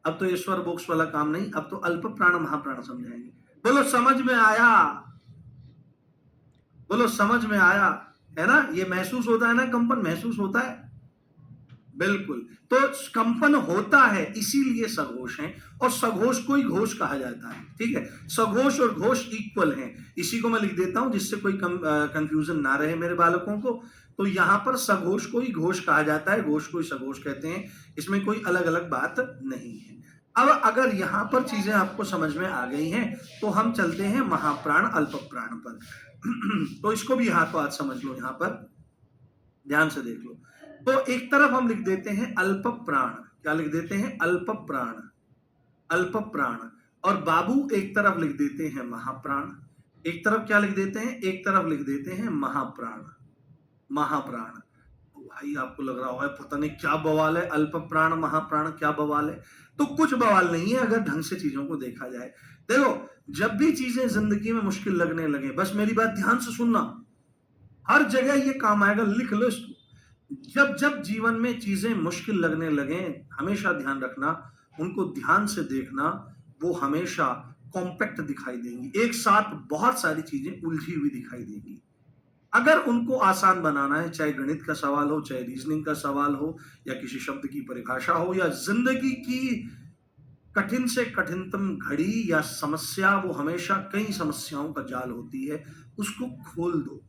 Speaker 1: अब तो ईश्वर बोक्स वाला काम नहीं, अब तो अल्प प्राण महाप्राण समझाएंगे। बोलो समझ में आया, बोलो समझ में आया, है ना? ये महसूस होता है ना, कंपन महसूस होता है, बिल्कुल। तो कंपन होता है, इसीलिए सघोष है, और सघोष को ही घोष कहा जाता है। ठीक है, सघोष और घोष इक्वल हैं। इसी को मैं लिख देता हूं जिससे कोई कंफ्यूजन ना रहे मेरे बालकों को। तो यहां पर सघोष को ही घोष कहा जाता है, घोष को ही सघोष कहते हैं, इसमें कोई अलग अलग बात नहीं है। अब अगर यहां पर चीजें आपको समझ में आ गई हैं तो हम चलते हैं महाप्राण अल्प प्राण पर। तो इसको भी यहां तो आज समझ लो, यहां पर ध्यान से देख लो। तो एक तरफ हम लिख देते हैं अल्प प्राण, क्या लिख देते हैं? अल्प प्राण, अल्प प्राण। और बाबू एक तरफ लिख देते हैं महाप्राण, एक तरफ क्या लिख देते हैं? एक तरफ लिख देते हैं महाप्राण, महाप्राण। तो भाई आपको लग रहा होगा पता नहीं क्या बवाल है, अल्प प्राण महाप्राण, क्या बवाल है? तो कुछ बवाल नहीं है अगर ढंग से चीजों को देखा जाए। देखो, जब भी चीजें जिंदगी में मुश्किल लगने लगे, बस मेरी बात ध्यान से सुनना, हर जगह ये काम आएगा, लिख लो इसको। जब जब जीवन में चीजें मुश्किल लगने लगे, हमेशा ध्यान रखना, उनको ध्यान से देखना, वो हमेशा कॉम्पैक्ट दिखाई देंगी, एक साथ बहुत सारी चीजें उलझी हुई दिखाई देंगी। अगर उनको आसान बनाना है, चाहे गणित का सवाल हो, चाहे रीजनिंग का सवाल हो, या किसी शब्द की परिभाषा हो, या जिंदगी की कठिन से कठिनतम घड़ी या समस्या, वो हमेशा कई समस्याओं का जाल होती है, उसको खोल दो।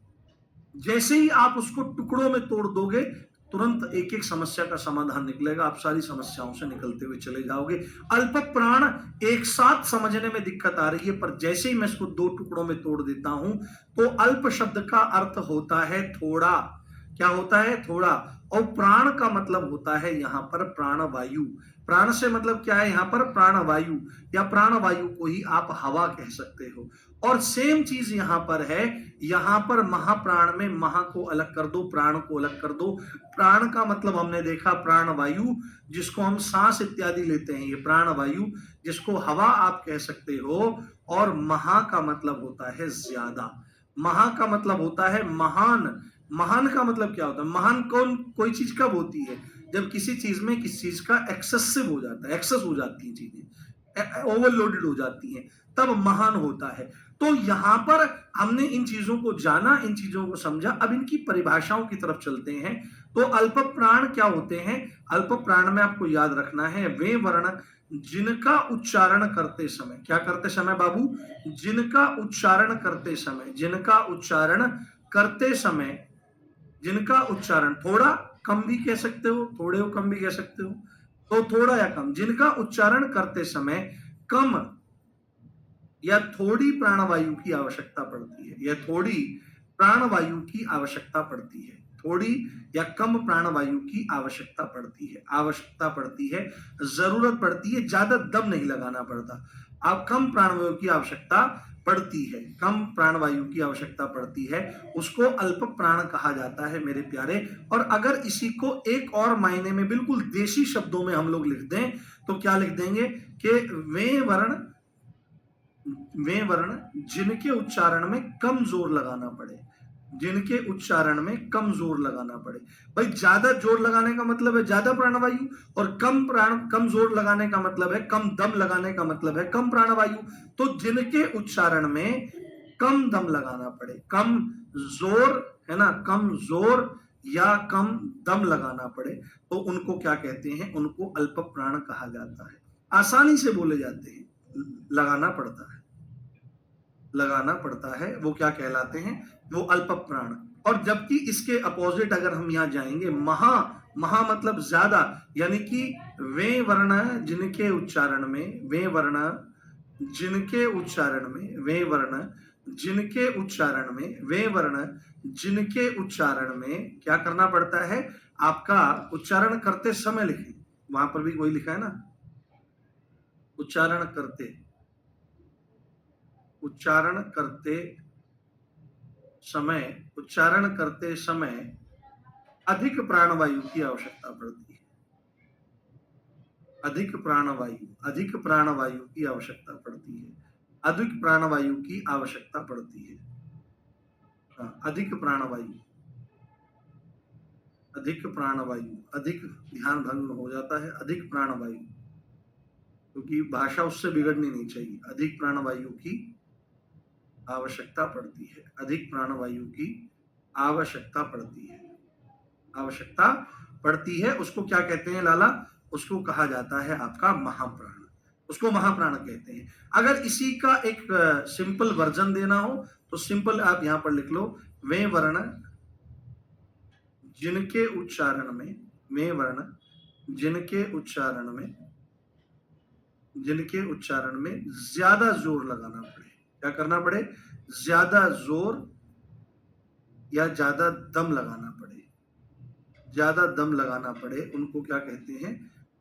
Speaker 1: जैसे ही आप उसको टुकड़ों में तोड़ दोगे, तुरंत एक एक समस्या का समाधान निकलेगा, आप सारी समस्याओं से निकलते हुए चले जाओगे। अल्प प्राण एक साथ समझने में दिक्कत आ रही है, पर जैसे ही मैं इसको दो टुकड़ों में तोड़ देता हूं, तो अल्प शब्द का अर्थ होता है थोड़ा। क्या होता है? थोड़ा। और प्राण का मतलब होता है यहां पर प्राणवायु। प्राण से मतलब क्या है यहां पर? प्राणवायु, या प्राणवायु को ही आप हवा कह सकते हो। और सेम चीज यहां पर है, यहां पर महाप्राण में महा को अलग कर दो, प्राण को अलग कर दो। प्राण का मतलब हमने देखा प्राणवायु, जिसको हम सांस इत्यादि लेते हैं, ये प्राणवायु, जिसको हवा आप कह सकते हो। और महा का मतलब होता है ज्यादा, महा का मतलब होता है महान। महान का मतलब क्या होता है? महान कौन कोई चीज कब होती है? जब किसी चीज में किसी चीज का एक्सेसिव हो जाता है, एक्सेस हो जाती है चीजें, ओवरलोडेड हो जाती हैं, तब महान होता है। तो यहां पर हमने इन चीजों को जाना, इन चीजों को समझा, अब इनकी परिभाषाओं की तरफ चलते हैं। तो अल्प प्राण क्या होते हैं? अल्प प्राण में आपको याद रखना है वे वर्ण जिनका उच्चारण करते समय, क्या करते समय बाबू? जिनका उच्चारण करते समय, जिनका उच्चारण करते समय, जिनका उच्चारण, थोड़ा कम भी कह सकते हो, थोड़े हो कम भी कह सकते हो, तो थोड़ा या कम, जिनका उच्चारण करते समय कम या थोड़ी प्राणवायु की आवश्यकता पड़ती है, या थोड़ी प्राणवायु की आवश्यकता पड़ती है, थोड़ी या कम प्राणवायु की आवश्यकता पड़ती है, आवश्यकता पड़ती है, जरूरत पड़ती है, ज्यादा दम नहीं लगाना पड़ता। अब कम प्राणवायु की आवश्यकता पड़ती है, कम प्राणवायु की आवश्यकता पड़ती है, उसको अल्प प्राण कहा जाता है मेरे प्यारे। और अगर इसी को एक और मायने में बिल्कुल देशी शब्दों में हम लोग लिख दें, तो क्या लिख देंगे कि वे वर्ण जिनके उच्चारण में कम जोर लगाना पड़े, जिनके उच्चारण में कम जोर लगाना पड़े। भाई ज्यादा जोर लगाने का मतलब है ज्यादा प्राणवायु, और कम जोर लगाने का मतलब है, कम दम लगाने का मतलब है कम प्राणवायु। तो जिनके उच्चारण में कम दम लगाना पड़े, कम जोर, है ना, कम जोर या कम दम लगाना पड़े, तो उनको क्या कहते हैं? उनको अल्प प्राण कहा जाता है। आसानी से बोले जाते हैं, लगाना पड़ता है, लगाना पड़ता है, वो क्या कहलाते हैं? वो अल्प प्राण। और जबकि इसके अपोजिट अगर हम यहां जाएंगे, महा, महा मतलब ज्यादा, यानी कि वे वर्ण जिनके उच्चारण में, वे वर्ण जिनके उच्चारण में, वे वर्ण जिनके उच्चारण में, वे वर्ण जिनके उच्चारण में क्या करना पड़ता है? आपका उच्चारण करते समय लिखें, वहां पर भी कोई लिखा है ना, उच्चारण करते, उच्चारण करते समय, उच्चारण करते समय अधिक प्राणवायु की आवश्यकता पड़ती है। अधिक प्राणवायु, अधिक प्राणवायु की आवश्यकता पड़ती है। अधिक प्राणवायु की आवश्यकता पड़ती है। हाँ, अधिक प्राणवायु, अधिक प्राणवायु, अधिक ध्यान भंग हो जाता है, अधिक प्राणवायु, क्योंकि भाषा उससे बिगड़नी नहीं चाहिए। अधिक प्राणवायु की आवश्यकता पड़ती है, अधिक प्राणवायु की आवश्यकता पड़ती है, आवश्यकता पड़ती है। उसको क्या कहते हैं लाला? उसको कहा जाता है आपका महाप्राण, उसको महाप्राण कहते हैं। अगर इसी का एक सिंपल वर्जन देना हो तो सिंपल आप यहां पर लिख लो, वे वर्ण जिनके उच्चारण में, वे वर्ण जिनके उच्चारण में, जिनके उच्चारण में ज्यादा जोर लगाना पड़े। क्या करना पड़े? ज्यादा जोर या ज्यादा दम लगाना पड़े, ज्यादा दम लगाना पड़े, उनको क्या कहते हैं?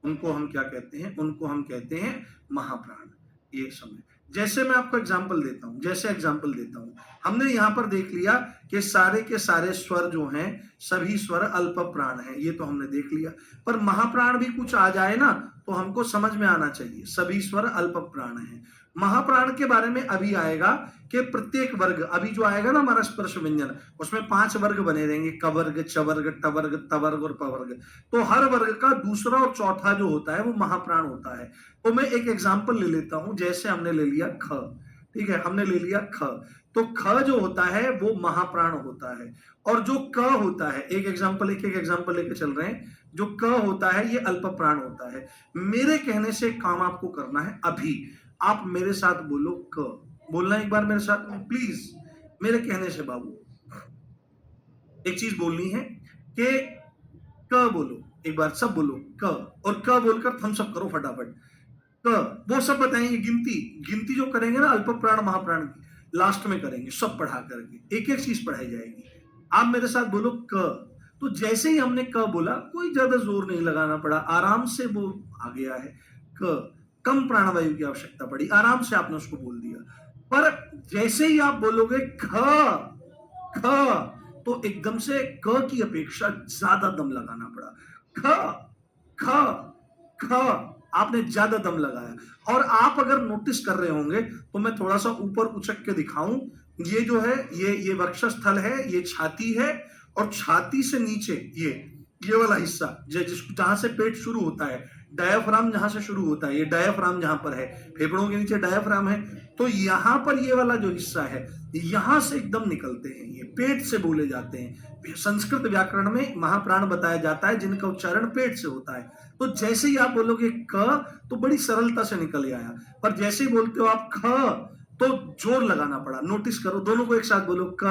Speaker 1: उनको हम क्या कहते हैं? उनको हम कहते हैं महाप्राण। ये समय, जैसे मैं आपको एग्जांपल देता हूं, जैसे एग्जांपल देता हूं, हमने यहां पर देख लिया कि सारे के सारे स्वर जो हैं, सभी स्वर अल्प प्राण हैं, ये तो हमने देख लिया। पर महाप्राण भी कुछ आ जाए ना तो हमको समझ में आना चाहिए, सभी स्वर अल्प प्राण हैं। महाप्राण के बारे में अभी आएगा कि प्रत्येक वर्ग, अभी जो आएगा ना हमारा स्पर्श व्यंजन, उसमें 5 वर्ग बने रहेंगे, क वर्ग, च वर्ग, ट वर्ग, त वर्ग और प वर्ग। तो हर वर्ग का दूसरा और चौथा जो होता है वो महाप्राण होता है। तो मैं एक एग्जांपल ले लेता हूं, जैसे हमने ले लिया ख, ठीक है, हमने ले लिया ख, तो ख जो होता है वो महाप्राण होता है। और जो क होता है, एक एग्जांपल, एक एक एग्जांपल लेके चल रहे हैं, जो क होता है ये अल्प प्राण होता है। मेरे कहने से काम आपको करना है, अभी आप मेरे साथ बोलो क, बोलना एक बार मेरे साथ में प्लीज, मेरे कहने से बाबू एक चीज बोलनी है कि क बोलो, एक बार सब बोलो क, और क बोलकर थम्स अप करो फटाफट। क, वो सब बताएंगे, गिनती, गिनती जो करेंगे ना अल्प प्राण महाप्राण की, लास्ट में करेंगे सब पढ़ा करके, एक एक चीज पढ़ाई जाएगी। आप मेरे साथ बोलो क, तो जैसे ही हमने क बोला, कोई ज्यादा जोर नहीं लगाना पड़ा, आराम से वो आ गया है। क, कम प्राणवायु की आवश्यकता पड़ी, आराम से आपने उसको बोल दिया। पर जैसे ही आप बोलोगे ख, ख, तो एकदम से क की अपेक्षा ज्यादा दम लगाना पड़ा। ख, ख, ख, आपने ज्यादा दम लगाया। और आप अगर नोटिस कर रहे होंगे तो मैं थोड़ा सा ऊपर उचक के दिखाऊं, ये जो है ये वक्षस्थल है, ये छाती है, और छाती से नीचे ये वाला हिस्सा जिसको, जहां से पेट शुरू होता है, डायाफ्राम जहां से शुरू होता है, ये डायाफ्राम जहां पर है, फेफड़ों के नीचे डायाफ्राम है, तो यहां पर ये वाला जो हिस्सा है, यहां से एकदम निकलते हैं, ये पेट से बोले जाते हैं। संस्कृत व्याकरण में महाप्राण बताया जाता है जिनका उच्चारण पेट से होता है। तो जैसे ही आप बोलोगे क तो बड़ी सरलता से निकल आया, पर जैसे ही बोलते हो आप ख तो जोर लगाना पड़ा। नोटिस करो, दोनों को एक साथ बोलो क,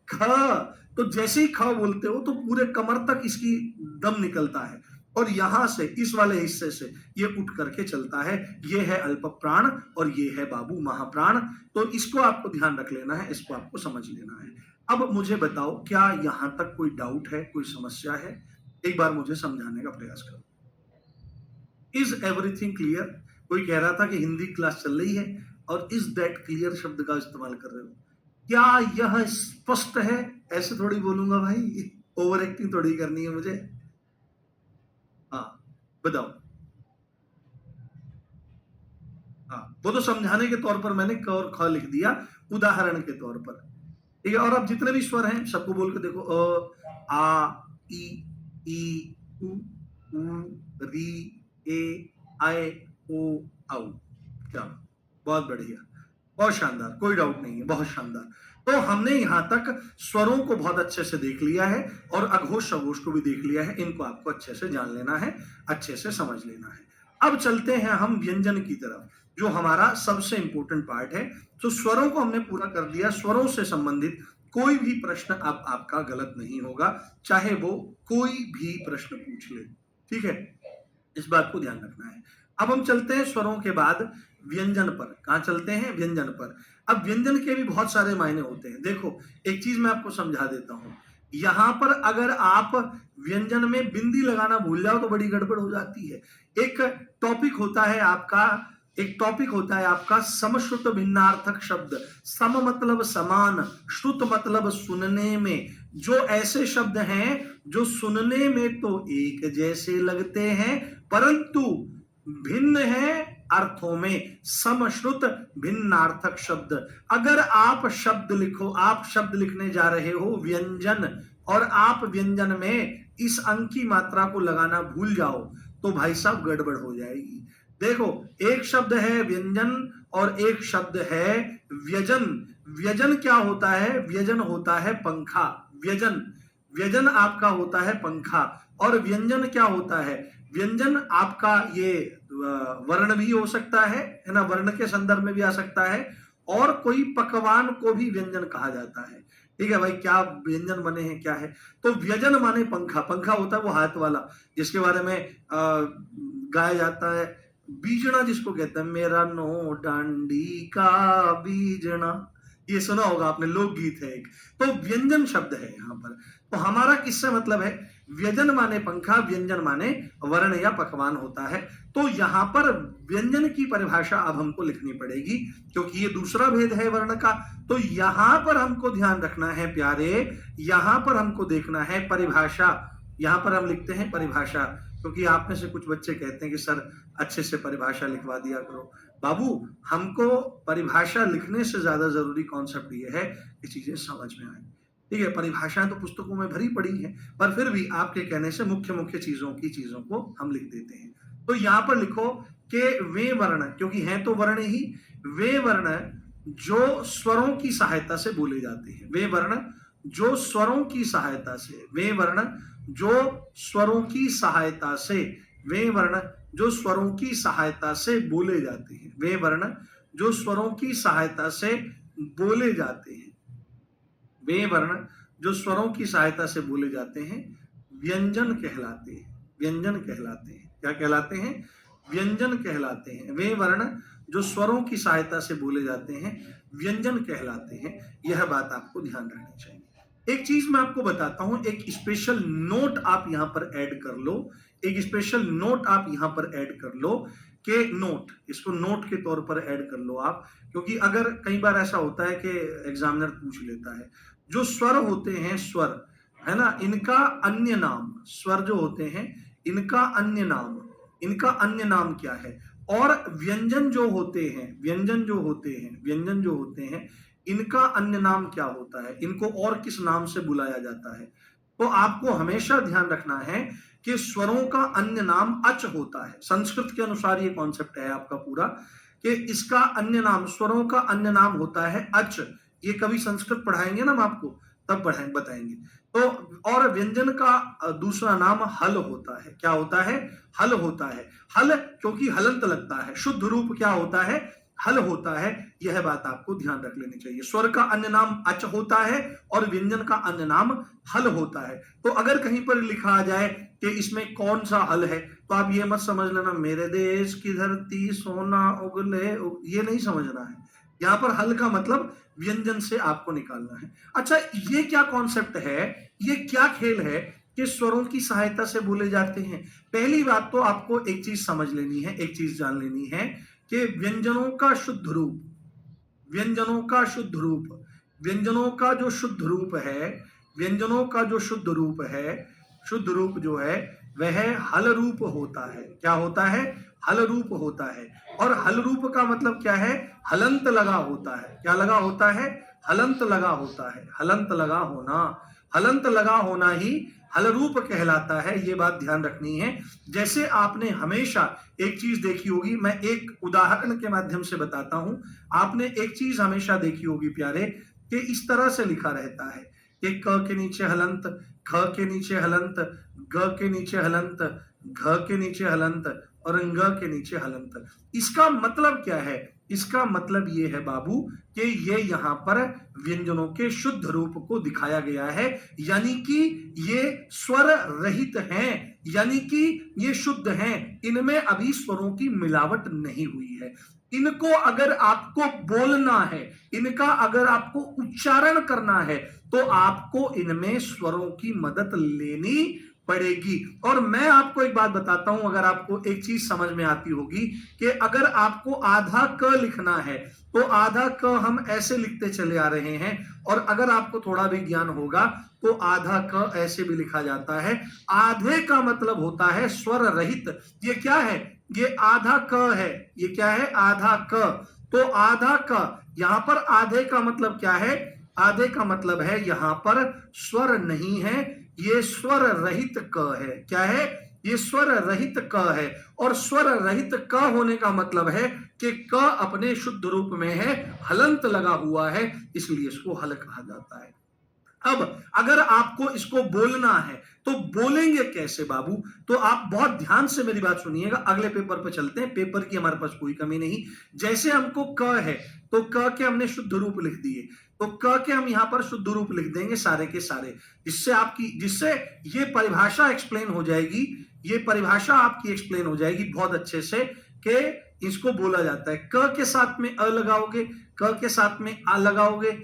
Speaker 1: ख, तो जैसे ही ख बोलते हो तो पूरे कमर तक इसकी दम निकलता है, और यहां से इस वाले हिस्से से ये उठ करके चलता है। ये है अल्प प्राण और ये है बाबू महाप्राण। तो इसको आपको ध्यान रख लेना है, इसको आपको समझ लेना है। अब मुझे बताओ, क्या यहां तक कोई डाउट है, कोई समस्या है? एक बार मुझे समझाने का प्रयास करो। Is everything clear? कोई कह रहा था कि हिंदी क्लास चल रही है और इज दैट क्लियर शब्द का इस्तेमाल कर रहे हो। क्या यह स्पष्ट है? ऐसे थोड़ी बोलूंगा भाई, ओवर एक्टिंग थोड़ी करनी है मुझे। हाँ, बताओ। हाँ, वो तो समझाने के तौर पर मैंने क और ख लिख दिया, उदाहरण के तौर पर, ठीक है। और अब जितने भी स्वर हैं सबको बोल के देखो, अ, आ, ई, उ, री, ए, आए, ओ, औ। क्या, बहुत बढ़िया, बहुत शानदार, कोई डाउट नहीं है, बहुत शानदार। तो हमने यहां तक स्वरों को बहुत अच्छे से देख लिया है और अघोष अघोष को भी देख लिया है। इनको आपको अच्छे से जान लेना है, अच्छे से समझ लेना है। अब चलते हैं हम व्यंजन की तरफ, जो हमारा सबसे इंपॉर्टेंट पार्ट है। तो स्वरों को हमने पूरा कर दिया। स्वरों से संबंधित कोई भी प्रश्न अब आपका गलत नहीं होगा, चाहे वो कोई भी प्रश्न पूछ ले, ठीक है, इस बात को ध्यान रखना है। अब हम चलते हैं स्वरों के बाद व्यंजन पर। कहां चलते हैं? व्यंजन पर। अब व्यंजन के भी बहुत सारे मायने होते हैं। देखो, एक चीज मैं आपको समझा देता हूं, यहां पर अगर आप व्यंजन में बिंदी लगाना भूल जाओ तो बड़ी गड़बड़ हो जाती है। एक टॉपिक होता है आपका, एक टॉपिक होता है आपका समश्रुत भिन्नार्थक शब्द। सम मतलब समान, श्रुत मतलब सुनने में। जो ऐसे शब्द हैं जो सुनने में तो एक जैसे लगते हैं परंतु भिन्न है अर्थों में, समश्रुत भिन्नार्थक शब्द। अगर आप शब्द लिखो, आप शब्द लिखने जा रहे हो व्यंजन, और आप व्यंजन में इस अंक की मात्रा को लगाना भूल जाओ तो भाई साहब गड़बड़ हो जाएगी। देखो, एक शब्द है व्यंजन और एक शब्द है व्यजन। व्यजन क्या होता है? व्यजन होता है पंखा। व्यजन, व्यजन आपका होता है पंखा। और व्यंजन क्या होता है? व्यंजन आपका ये वर्ण भी हो सकता है ना, वर्ण के संदर्भ में भी आ सकता है, और कोई पकवान को भी व्यंजन कहा जाता है। ठीक है भाई, क्या व्यंजन बने हैं, क्या है? तो व्यजन माने पंखा। पंखा होता है वो हाथ वाला, जिसके बारे में गाया जाता है, बीजना जिसको कहते हैं, मेरा नो डांडी का बीजना। ये सुना होगा आपने, लोकगीत है एक। तो व्यंजन शब्द है यहाँ पर। तो हमारा किससे मतलब है? व्यंजन माने पंखा, व्यंजन माने वर्ण या पकवान होता है। तो यहाँ पर व्यंजन की परिभाषा अब हमको लिखनी पड़ेगी, क्योंकि ये दूसरा भेद है वर्ण का। तो यहाँ पर हमको ध्यान रखना है प्यारे, यहाँ पर हमको देखना है परिभाषा। यहाँ पर हम लिखते हैं परिभाषा, क्योंकि आप में से कुछ बच्चे कहते हैं कि सर अच्छे से परिभाषा लिखवा दिया करो। बाबू, हमको परिभाषा लिखने से ज्यादा जरूरी कॉन्सेप्ट ये है कि चीजें समझ में आए। ठीक है, परिभाषाएं तो पुस्तकों में भरी पड़ी हैं, पर फिर भी आपके कहने से मुख्य मुख्य चीजों को हम लिख देते हैं। तो यहाँ पर लिखो कि वे वर्ण, क्योंकि हैं तो वर्ण ही, वे वर्ण जो स्वरों की सहायता से बोले जाते हैं। वे वर्ण जो स्वरों की सहायता से, वे वर्ण जो स्वरों की सहायता से, वे वर्ण जो स्वरों की सहायता से बोले जाते हैं। वे वर्ण जो स्वरों की सहायता से बोले जाते हैं। वे वर्ण जो स्वरों की सहायता से बोले जाते हैं व्यंजन कहलाते हैं। व्यंजन कहलाते हैं। क्या कहलाते हैं? व्यंजन कहलाते हैं। वे वर्ण जो स्वरों की सहायता से बोले जाते हैं व्यंजन कहलाते हैं। यह बात आपको ध्यान रखनी चाहिए। एक चीज मैं आपको बताता हूं, एक स्पेशल नोट आप यहां पर ऐड कर लो। एक स्पेशल नोट आप यहां पर ऐड कर लो कि नोट, इसको नोट के तौर पर ऐड कर लो आप, क्योंकि अगर कई बार ऐसा होता है कि एग्जामिनर पूछ लेता है, जो स्वर होते हैं, स्वर है ना, इनका अन्य नाम, स्वर जो होते हैं इनका अन्य नाम, इनका अन्य नाम क्या है? और व्यंजन जो होते हैं, व्यंजन जो होते हैं, व्यंजन जो होते हैं, इनका अन्य नाम क्या होता है? इनको और किस नाम से बुलाया जाता है? तो आपको हमेशा ध्यान रखना है कि स्वरों का अन्य नाम अच होता है। संस्कृत के अनुसार ये कॉन्सेप्ट है आपका पूरा, कि इसका अन्य नाम, स्वरों का अन्य नाम होता है अच। ये कभी संस्कृत पढ़ाएंगे ना हम आपको, तब बताएंगे। तो और व्यंजन का दूसरा नाम हल होता है। क्या होता है? हल होता है। हल क्योंकि हलंत लगता है, शुद्ध रूप क्या होता है? हल होता है। यह बात आपको ध्यान रख लेनी चाहिए। स्वर का अन्य नाम अच होता है और व्यंजन का अन्य नाम हल होता है। तो अगर कहीं पर लिखा आ जाए कि इसमें कौन सा हल है, तो आप ये मत समझ लेना मेरे देश की धरती सोना उगले, ये नहीं समझना है। यहाँ पर हल का मतलब व्यंजन से आपको निकालना है। अच्छा, ये क्या कॉन्सेप्ट है, ये क्या खेल है कि स्वरों की सहायता से बोले जाते हैं? पहली बात तो आपको एक चीज समझ लेनी है, एक चीज जान लेनी है कि व्यंजनों का शुद्ध रूप, व्यंजनों का शुद्ध रूप, व्यंजनों का जो शुद्ध रूप है, व्यंजनों का जो शुद्ध रूप है, शुद्ध रूप जो है वह हल रूप होता है। क्या होता है? हल रूप होता है। और हल रूप का मतलब क्या है? हलंत लगा होता है। क्या लगा होता है? हलंत लगा होता है। हलंत लगा होना, हलंत लगा होना ही हल रूप कहलाता है। ये बात ध्यान रखनी है। जैसे आपने हमेशा एक चीज देखी होगी, मैं एक उदाहरण के माध्यम से बताता हूं। आपने एक चीज हमेशा देखी होगी प्यारे, कि इस तरह से लिखा रहता है कि क के नीचे हलंत, ख के नीचे हलंत, ग के नीचे हलंत, घ के नीचे हलंत और ग के नीचे हलंत। इसका मतलब क्या है? इसका मतलब ये है बाबू कि ये यहाँ पर व्यंजनों के शुद्ध रूप को दिखाया गया है, यानी कि ये स्वर रहित हैं, यानी कि ये शुद्ध हैं, इनमें अभी स्वरों की मिलावट नहीं हुई है। इनको अगर आपको बोलना है, इनका अगर आपको उच्चारण करना है, तो आपको इनमें स्वरों की मदद लेनी पड़ेगी। और मैं आपको एक बात बताता हूं, अगर आपको एक चीज समझ में आती होगी कि अगर आपको आधा क लिखना है तो आधा क हम ऐसे लिखते चले आ रहे हैं, और अगर आपको थोड़ा भी ज्ञान होगा तो आधा क ऐसे भी लिखा जाता है। आधे का मतलब होता है स्वर रहित। ये क्या है? ये आधा क है। ये क्या है? आधा क। तो आधा क, यहां पर आधे का मतलब क्या है? आधे का मतलब है यहां पर स्वर नहीं है, ये स्वर रहित क है। क्या है? ये स्वर रहित क है। और स्वर रहित क होने का मतलब है कि क अपने शुद्ध रूप में है, हलंत लगा हुआ है, इसलिए इसको हल कहा जाता है। अब अगर आपको इसको बोलना है तो बोलेंगे कैसे बाबू? तो आप बहुत ध्यान से मेरी बात सुनिएगा, अगले पेपर पर चलते हैं। पेपर की हमारे पास कोई कमी नहीं। जैसे हमको क है तो क के हमने शुद्ध रूप लिख दिए, तो क के हम यहां पर शुद्ध रूप लिख देंगे सारे के सारे, जिससे ये परिभाषा एक्सप्लेन हो जाएगी। ये परिभाषा आपकी एक्सप्लेन हो जाएगी बहुत अच्छे से कि इसको बोला जाता है। क के साथ में अ लगाओगे, क के साथ में आ लगाओगे,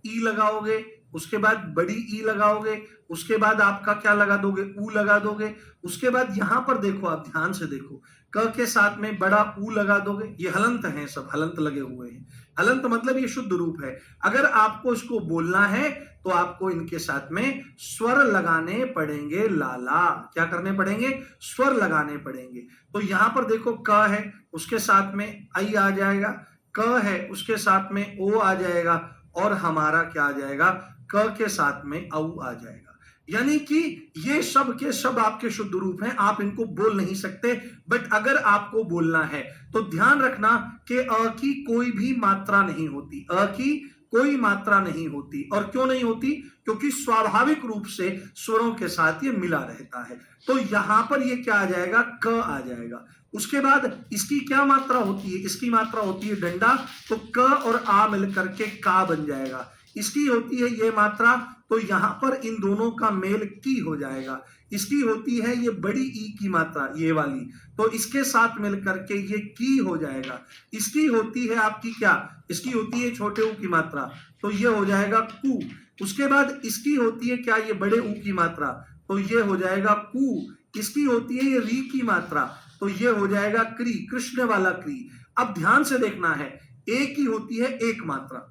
Speaker 1: ई लगाओगे, उसके बाद बड़ी ई लगाओगे, उसके बाद आपका क्या लगा दोगे? ऊ लगा दोगे। उसके बाद यहां पर देखो, आप ध्यान से देखो, क के साथ में बड़ा ऊ लगा दोगे। ये हलंत हैं, सब हलंत लगे हुए हैं। हलंत मतलब ये शुद्ध रूप है। अगर आपको इसको बोलना है तो आपको इनके साथ में स्वर लगाने पड़ेंगे लाला। क्या करने पड़ेंगे? स्वर लगाने पड़ेंगे। तो यहां पर देखो, क है, उसके साथ में आई आ जाएगा, क है, उसके साथ में ओ आ जाएगा, और हमारा क्या आ जाएगा? क के साथ में औ आ जाएगा। यानी कि ये सब के सब आपके शुद्ध रूप हैं, आप इनको बोल नहीं सकते। बट अगर आपको बोलना है तो ध्यान रखना कि अ की कोई भी मात्रा नहीं होती। अ की कोई मात्रा नहीं होती। और क्यों नहीं होती? क्योंकि स्वाभाविक रूप से स्वरों के साथ ये मिला रहता है। तो यहां पर ये क्या आ जाएगा? क आ जाएगा। उसके बाद इसकी क्या मात्रा होती है? इसकी मात्रा होती है डंडा, तो क और आ मिलकर के का बन जाएगा। इसकी होती है ये मात्रा, तो यहां पर इन दोनों का मेल की हो जाएगा। इसकी होती है ये बड़ी ई की मात्रा, ये वाली, तो इसके साथ मिलकर के ये की हो जाएगा। इसकी होती है आपकी क्या? इसकी होती है छोटे ऊ की मात्रा, तो ये हो जाएगा कू। उसके बाद इसकी होती है क्या? ये बड़े ऊ की मात्रा, तो ये हो जाएगा कू। इसकी होती है ये री की मात्रा, तो ये हो जाएगा क्री, कृष्ण वाला क्री। अब ध्यान से देखना है, ए की होती है एक मात्रा,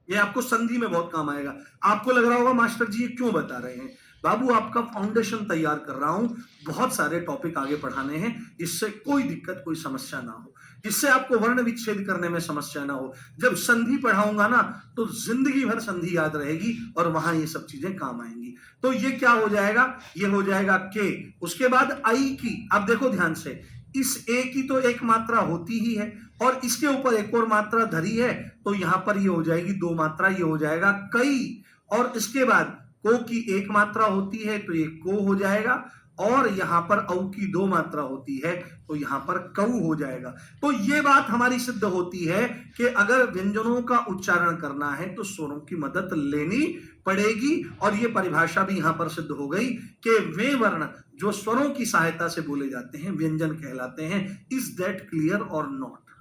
Speaker 1: ये आपको संधि में बहुत काम आएगा। आपको लग रहा होगा मास्टर जी ये क्यों बता रहे हैं? बाबू आपका फाउंडेशन तैयार कर रहा हूं, बहुत सारे टॉपिक आगे पढ़ाने हैं, जिससे कोई दिक्कत, कोई समस्या ना हो, जिससे आपको वर्ण विच्छेद करने में समस्या ना हो। जब संधि पढ़ाऊंगा ना तो जिंदगी भर संधि याद रहेगी और वहां ये सब चीजें काम आएंगी। तो ये क्या हो जाएगा? ये हो जाएगा के। उसके बाद आई की, अब देखो ध्यान से, इस ए की तो एक मात्रा होती ही है और इसके ऊपर एक और मात्रा धरी है, तो यहां पर ये हो जाएगी दो मात्रा, ये हो जाएगा कई। और इसके बाद को की एक मात्रा होती है तो ये को हो जाएगा, और यहां पर औ की दो मात्रा होती है तो यहां पर कऊ हो जाएगा। तो ये बात हमारी सिद्ध होती है कि अगर व्यंजनों का उच्चारण करना है तो स्वरों की मदद लेनी पड़ेगी। और ये परिभाषा भी यहां पर सिद्ध हो गई कि वे वर्ण जो स्वरों की सहायता से बोले जाते हैं व्यंजन कहलाते हैं। इज दैट क्लियर और नॉट?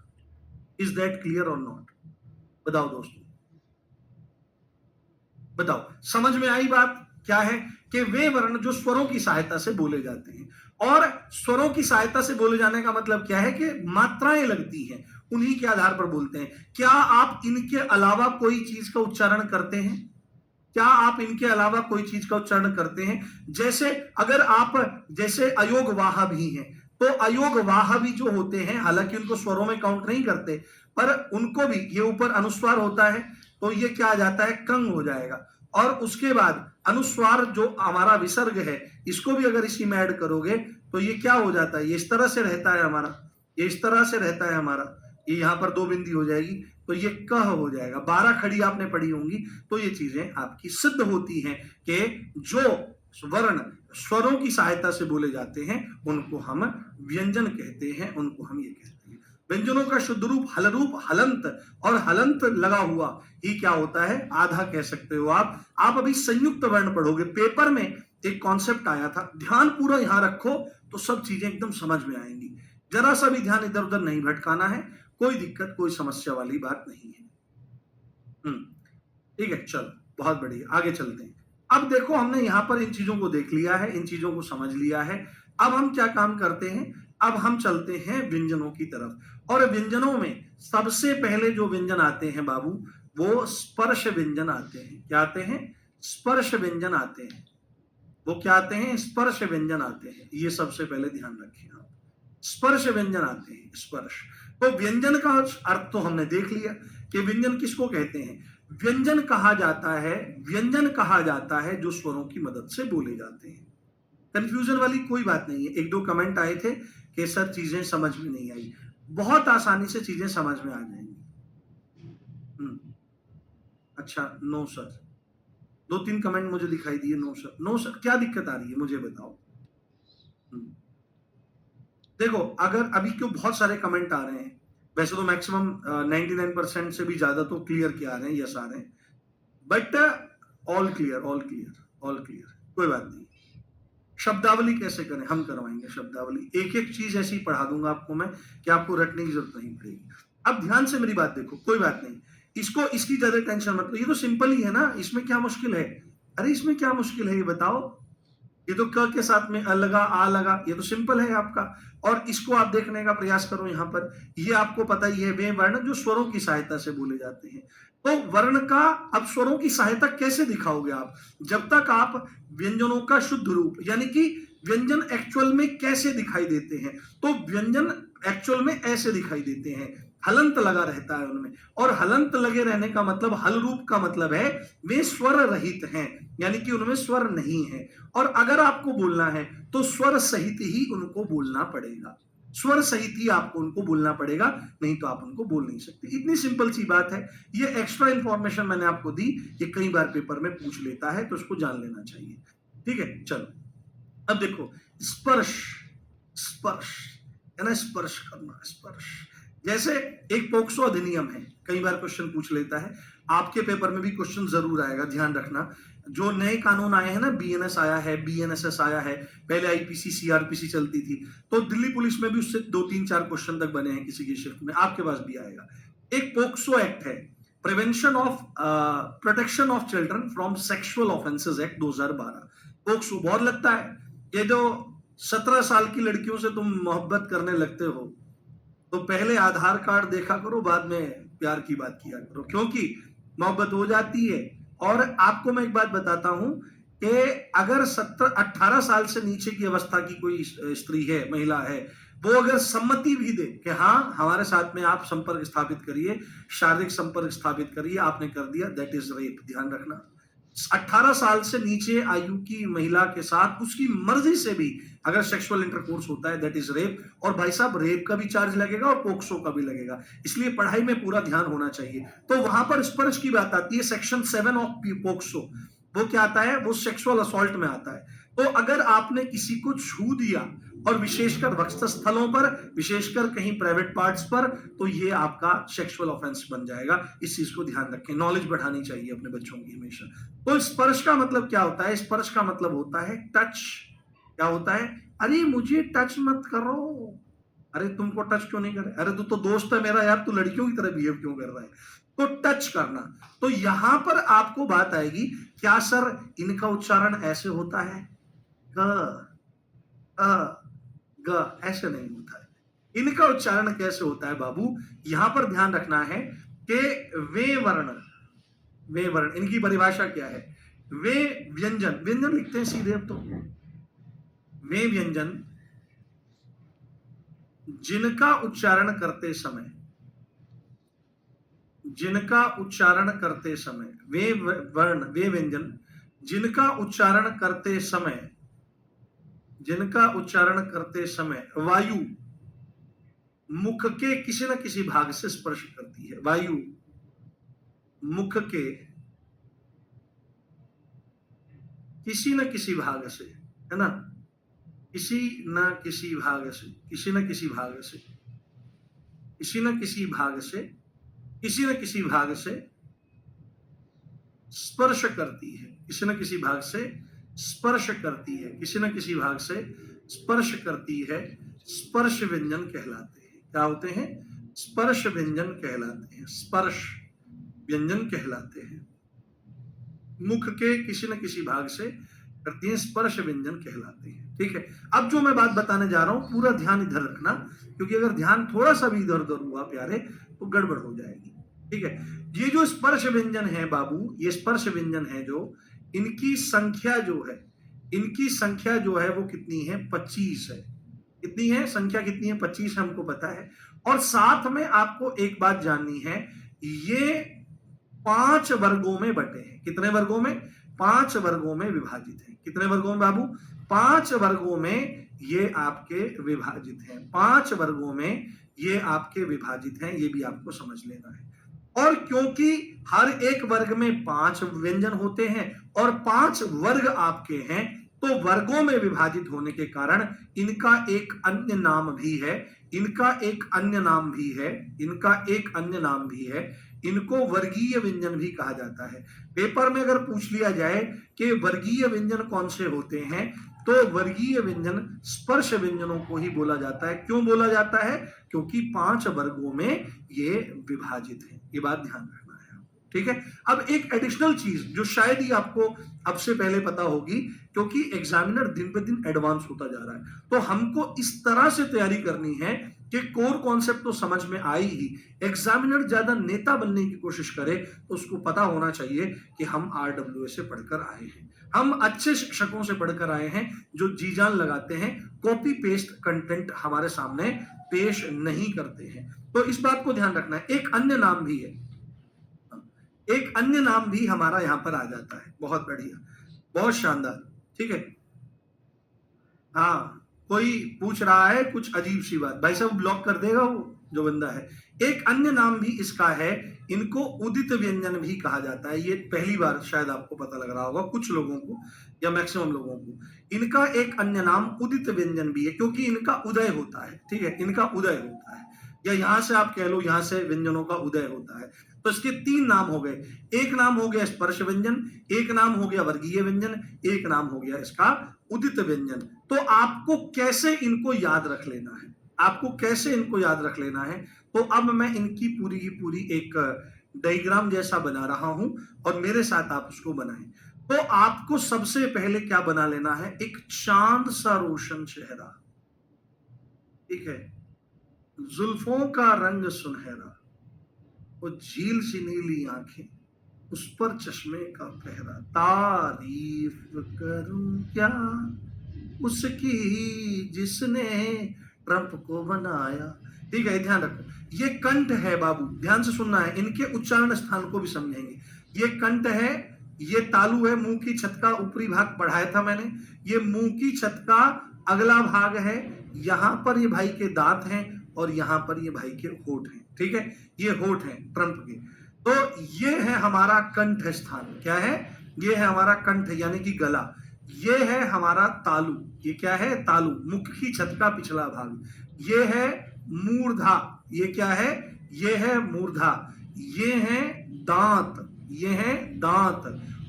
Speaker 1: इज दैट क्लियर और नॉट? बताओ दोस्तों, बताओ, समझ में आई बात? क्या है कि वे वर्ण जो स्वरों की सहायता से बोले जाते हैं, और स्वरों की सहायता से बोले जाने का मतलब क्या है कि मात्राएं लगती हैं, उन्हीं के आधार पर बोलते हैं। क्या आप इनके अलावा कोई चीज का उच्चारण करते हैं? क्या आप इनके अलावा कोई चीज का उच्चारण करते हैं? जैसे अगर आप, जैसे अयोग वाह भी हैं, तो अयोग वाह भी जो होते हैं, हालांकि उनको स्वरों में काउंट नहीं करते, पर उनको भी ये ऊपर अनुस्वार होता है तो ये क्या आ जाता है? कंग हो जाएगा। और उसके बाद अनुस्वार जो हमारा विसर्ग है, इसको भी अगर इसी में ऐड करोगे तो ये क्या हो जाता है? ये इस तरह से रहता है हमारा, ये इस तरह से रहता है हमारा, ये यहां पर दो बिंदी हो जाएगी तो ये कह हो जाएगा। 12 खड़ी आपने पढ़ी होंगी, तो ये चीजें आपकी सिद्ध होती हैं कि जो वर्ण स्वरों की सहायता से बोले जाते हैं उनको हम व्यंजन कहते हैं, उनको हम ये कहते हैं। व्यंजनों का शुद्ध रूप हल रूप हलंत, और हलंत लगा हुआ ही क्या होता है? आधा कह सकते हो आप अभी संयुक्त वर्ण पढ़ोगे, पेपर में एक कॉन्सेप्ट आया था, ध्यान पूरा यहां रखो तो सब चीजें एकदम समझ में आएंगी। जरा सा भी ध्यान इधर उधर नहीं भटकाना है, कोई दिक्कत, कोई समस्या वाली बात नहीं है। ठीक है, चलो बहुत बढ़िया, आगे चलते हैं। अब देखो हमने यहां पर इन चीजों को देख लिया है, इन चीजों को समझ लिया है। अब हम क्या काम करते हैं, अब हम चलते हैं व्यंजनों की तरफ। और व्यंजनों में सबसे पहले जो व्यंजन आते हैं बाबू, वो स्पर्श व्यंजन आते हैं। क्या आते हैं? स्पर्श व्यंजन आते हैं। वो क्या आते हैं? स्पर्श व्यंजन आते हैं। ये सबसे पहले ध्यान रखिए आप, स्पर्श व्यंजन आते हैं। स्पर्श, तो व्यंजन का अर्थ तो हमने देख लिया कि व्यंजन किसको कहते हैं। व्यंजन कहा जाता है, व्यंजन कहा जाता है जो स्वरों की मदद से बोले जाते हैं। कंफ्यूजन वाली कोई बात नहीं है। एक दो कमेंट आए थे कि सर चीजें समझ में नहीं आई, बहुत आसानी से चीजें समझ में आ जाएंगी। अच्छा, नो सर, दो तीन कमेंट मुझे दिखाई दिए, नो सर। नो सर, क्या दिक्कत आ रही है मुझे बताओ। देखो, अगर अभी क्यों बहुत सारे कमेंट आ रहे हैं, वैसे तो मैक्सिमम 99% से भी ज्यादा तो क्लियर के आ रहे हैं, यस आ रहे हैं, but all clear, all clear, all clear, कोई बात नहीं। शब्दावली कैसे करें, हम करवाएंगे शब्दावली। एक एक चीज ऐसी पढ़ा दूंगा आपको मैं कि आपको रटने की जरूरत नहीं पड़ेगी। अब ध्यान से मेरी बात देखो, कोई बात नहीं, इसको इसकी ज्यादा टेंशन मत लो, ये तो सिंपल ही है ना, इसमें क्या मुश्किल है? अरे इसमें क्या मुश्किल है ये बताओ। ये तो क के साथ में अ लगा, आ लगा, ये तो सिंपल है आपका। और इसको आप देखने का प्रयास करो यहाँ पर, ये आपको पता ही है, वे वर्ण जो स्वरों की सहायता से बोले जाते हैं। तो वर्ण का अब स्वरों की सहायता कैसे दिखाओगे आप? जब तक आप व्यंजनों का शुद्ध रूप, यानी कि व्यंजन एक्चुअल में कैसे दिखाई देते हैं, तो व्यंजन एक्चुअल में ऐसे दिखाई देते हैं, हलंत लगा रहता है उनमें। और हलंत लगे रहने का मतलब, हल रूप का मतलब है वे स्वर रहित हैं, यानी कि उनमें स्वर नहीं है। और अगर आपको बोलना है तो स्वर सहित ही उनको बोलना पड़ेगा, स्वर सहित ही आपको उनको बोलना पड़ेगा, नहीं तो आप उनको बोल नहीं सकते। इतनी सिंपल सी बात है। ये एक्स्ट्रा इंफॉर्मेशन मैंने आपको दी, ये कई बार पेपर में पूछ लेता है, तो उसको जान लेना चाहिए। ठीक है, चलो अब देखो, स्पर्श, स्पर्श है ना, स्पर्श करना, स्पर्श। जैसे एक पोक्सो अधिनियम है, कई बार क्वेश्चन पूछ लेता है, आपके पेपर में भी क्वेश्चन जरूर आएगा, ध्यान रखना। जो नए कानून आए हैं ना, बीएनएस आया है, बीएनएसएस आया है, पहले आईपीसी सीआरपीसी चलती थी, तो दिल्ली पुलिस में भी उससे 2 3 4 क्वेश्चन तक बने हैं किसी की शिफ्ट में, आपके पास भी आएगा। एक पोक्सो एक्ट है, prevention of protection of children from sexual offences act 2012। POCSO बहुत लगता है, ये जो 17 साल की लड़कियों से तुम मोहब्बत करने लगते हो, तो पहले आधार कार्ड देखा करो, बाद में प्यार की बात किया करो, क्योंकि मोहब्बत हो जाती है। और आपको मैं एक बात बताता हूं कि अगर 17 18 साल से नीचे की अवस्था की कोई स्त्री है, महिला है, वो अगर सम्मति भी दे कि हाँ हमारे साथ में आप संपर्क स्थापित करिए, शारीरिक संपर्क स्थापित करिए, आपने कर दिया, दैट इज रेप। ध्यान रखना, 18 साल से नीचे आयु की महिला के साथ उसकी मर्जी से भी अगर सेक्सुअल इंटरकोर्स होता है, दैट इज रेप। और भाई साहब, रेप का भी चार्ज लगेगा और पोक्सो का भी लगेगा, इसलिए पढ़ाई में पूरा ध्यान होना चाहिए। तो वहां पर स्पर्श की बात आती है, सेक्शन 7 ऑफ पोक्सो, वो क्या आता है, वो सेक्सुअल असॉल्ट में आता है। तो अगर आपने किसी को छू दिया, और विशेषकर वक्षस्थलों पर, विशेषकर कहीं प्राइवेट पार्ट्स पर, तो ये आपका सेक्सुअल ऑफेंस बन जाएगा। इस चीज को ध्यान रखें, नॉलेज बढ़ानी चाहिए अपने बच्चों की हमेशा। तो स्पर्श का मतलब क्या होता है? स्पर्श का मतलब होता है टच। क्या होता है? अरे मुझे टच मत करो। अरे तुमको टच क्यों नहीं करे? अरे तू तो दोस्त है मेरा यार, तू लड़कियों की तरह बिहेव क्यों कर रहा है? तो टच करना। तो यहां पर आपको बात आएगी, क्या सर इनका उच्चारण ऐसे होता है? ग, अ, ग, ऐसे नहीं होता है। इनका उच्चारण कैसे होता है बाबू? यहां पर ध्यान रखना है कि वे वर्ण, वे वर्ण, इनकी परिभाषा क्या है? वे व्यंजन, व्यंजन लिखते हैं सीधे अब तो, वे व्यंजन जिनका उच्चारण करते समय, जिनका उच्चारण करते समय, वे वर्ण, वे व्यंजन जिनका उच्चारण करते समय, जिनका उच्चारण करते समय वायु मुख के किसी न किसी भाग से स्पर्श करती है। वायु मुख के किसी न किसी भाग से, है ना, किसी न किसी भाग से, किसी न किसी भाग से, किसी न किसी भाग से, किसी न किसी भाग से स्पर्श करती है, किसी न किसी भाग से स्पर्श करती है, किसी न किसी भाग से स्पर्श करती है, स्पर्श व्यंजन कहलाते हैं। क्या होते हैं? स्पर्श व्यंजन कहलाते हैं, स्पर्श व्यंजन कहलाते हैं। मुख के किसी न किसी भाग से करती हैं, स्पर्श व्यंजन कहलाते हैं। ठीक है, अब जो मैं बात बताने जा रहा हूं पूरा ध्यान इधर रखना, क्योंकि अगर ध्यान थोड़ा सा भी इधर उधर हुआ प्यारे तो गड़बड़ हो जाएगी। ठीक है, ये जो स्पर्श व्यंजन है बाबू, ये स्पर्श व्यंजन है जो, इनकी संख्या जो है, इनकी संख्या जो है वो कितनी है, 25 है। कितनी है संख्या, कितनी है, 25 हमको पता है। और साथ में आपको एक बात जाननी है, ये 5 वर्गों में बटे हैं। कितने वर्गों में, 5 वर्गों में विभाजित है। कितने वर्गों में बाबू, 5 वर्गों में ये आपके विभाजित हैं। 5 वर्गों में ये आपके विभाजित हैं, ये भी आपको समझ लेना है। और क्योंकि हर एक वर्ग में 5 व्यंजन होते हैं और 5 वर्ग आपके हैं, तो वर्गों में विभाजित होने के कारण इनका एक अन्य नाम भी है, इनका एक अन्य नाम भी है, इनका एक अन्य नाम भी है। इनको वर्गीय व्यंजन भी कहा जाता है। पेपर में अगर पूछ लिया जाए कि वर्गीय व्यंजन कौन से होते हैं, तो वर्गीय व्यंजन स्पर्श व्यंजनों को ही बोला जाता है। क्यों बोला जाता है, क्योंकि 5 वर्गों में ये विभाजित है। ये बात ध्यान रखना है। ठीक है, अब एक एडिशनल चीज जो शायद ही आपको अब से पहले पता होगी, क्योंकि एग्जामिनर दिन पे दिन एडवांस होता जा रहा है, तो हमको इस तरह से तैयारी करनी है कि कोर कॉन्सेप्ट तो समझ में आई ही, एग्जामिनर ज्यादा नेता बनने की कोशिश करे तो उसको पता होना चाहिए कि हम आरडब्ल्यूए से पढ़कर आए हैं, हम अच्छे शिक्षकों से पढ़कर आए हैं जो जी जान लगाते हैं, कॉपी पेस्ट कंटेंट हमारे सामने पेश नहीं करते हैं। तो इस बात को ध्यान रखना है। एक अन्य नाम भी है, एक अन्य नाम भी हमारा यहां पर आ जाता है। बहुत बढ़िया, बहुत शानदार। ठीक है, हाँ कोई पूछ रहा है कुछ अजीब सी बात, भाई साहब ब्लॉक कर देगा वो जो बंदा है। एक अन्य नाम भी इसका है, इनको उदित व्यंजन भी कहा जाता है। ये पहली बार शायद आपको पता लग रहा होगा कुछ लोगों को या मैक्सिमम लोगों को। इनका एक अन्य नाम उदित व्यंजन भी है, क्योंकि इनका उदय होता है। ठीक है, इनका उदय होता है, या यहां से आप कह लो यहां से व्यंजनों का उदय होता है। तो इसके 3 नाम हो गए, एक नाम हो गया स्पर्श व्यंजन, एक नाम हो गया वर्गीय व्यंजन, एक नाम हो गया इसका उदित व्यंजन। तो आपको कैसे इनको याद रख लेना है, आपको कैसे इनको याद रख लेना है, तो अब मैं इनकी पूरी की पूरी एक डायग्राम जैसा बना रहा हूं और मेरे साथ आप उसको बनाएं। तो आपको सबसे पहले क्या बना लेना है, एक चांद सा रोशन चेहरा। ठीक है, जुल्फों का रंग सुनहरा, वो झील सी नीली आंखें, उस पर चश्मे का पहरा, तारीफ करूं क्या उसकी जिसने ट्रंप को बनाया। ठीक है, ध्यान रखो, ये कंठ है बाबू, ध्यान से सुनना है, इनके उच्चारण स्थान को भी समझेंगे। ये कंठ है, ये तालु है, मुंह की छत का ऊपरी भाग पढ़ाया था मैंने। ये मुंह की छत का अगला भाग है, यहां पर ये भाई के दांत हैं और यहां पर ये भाई के होठ हैं। ठीक है, ये होठ हैं ट्रंप के। तो ये है हमारा कंठ स्थान। क्या है, ये है हमारा कंठ यानी कि गला। ये है हमारा तालु, ये क्या है, तालु, मुख की छत का पिछला भाग। ये है मूर्धा, ये क्या है, ये है मूर्धा। ये है दांत, ये है दांत,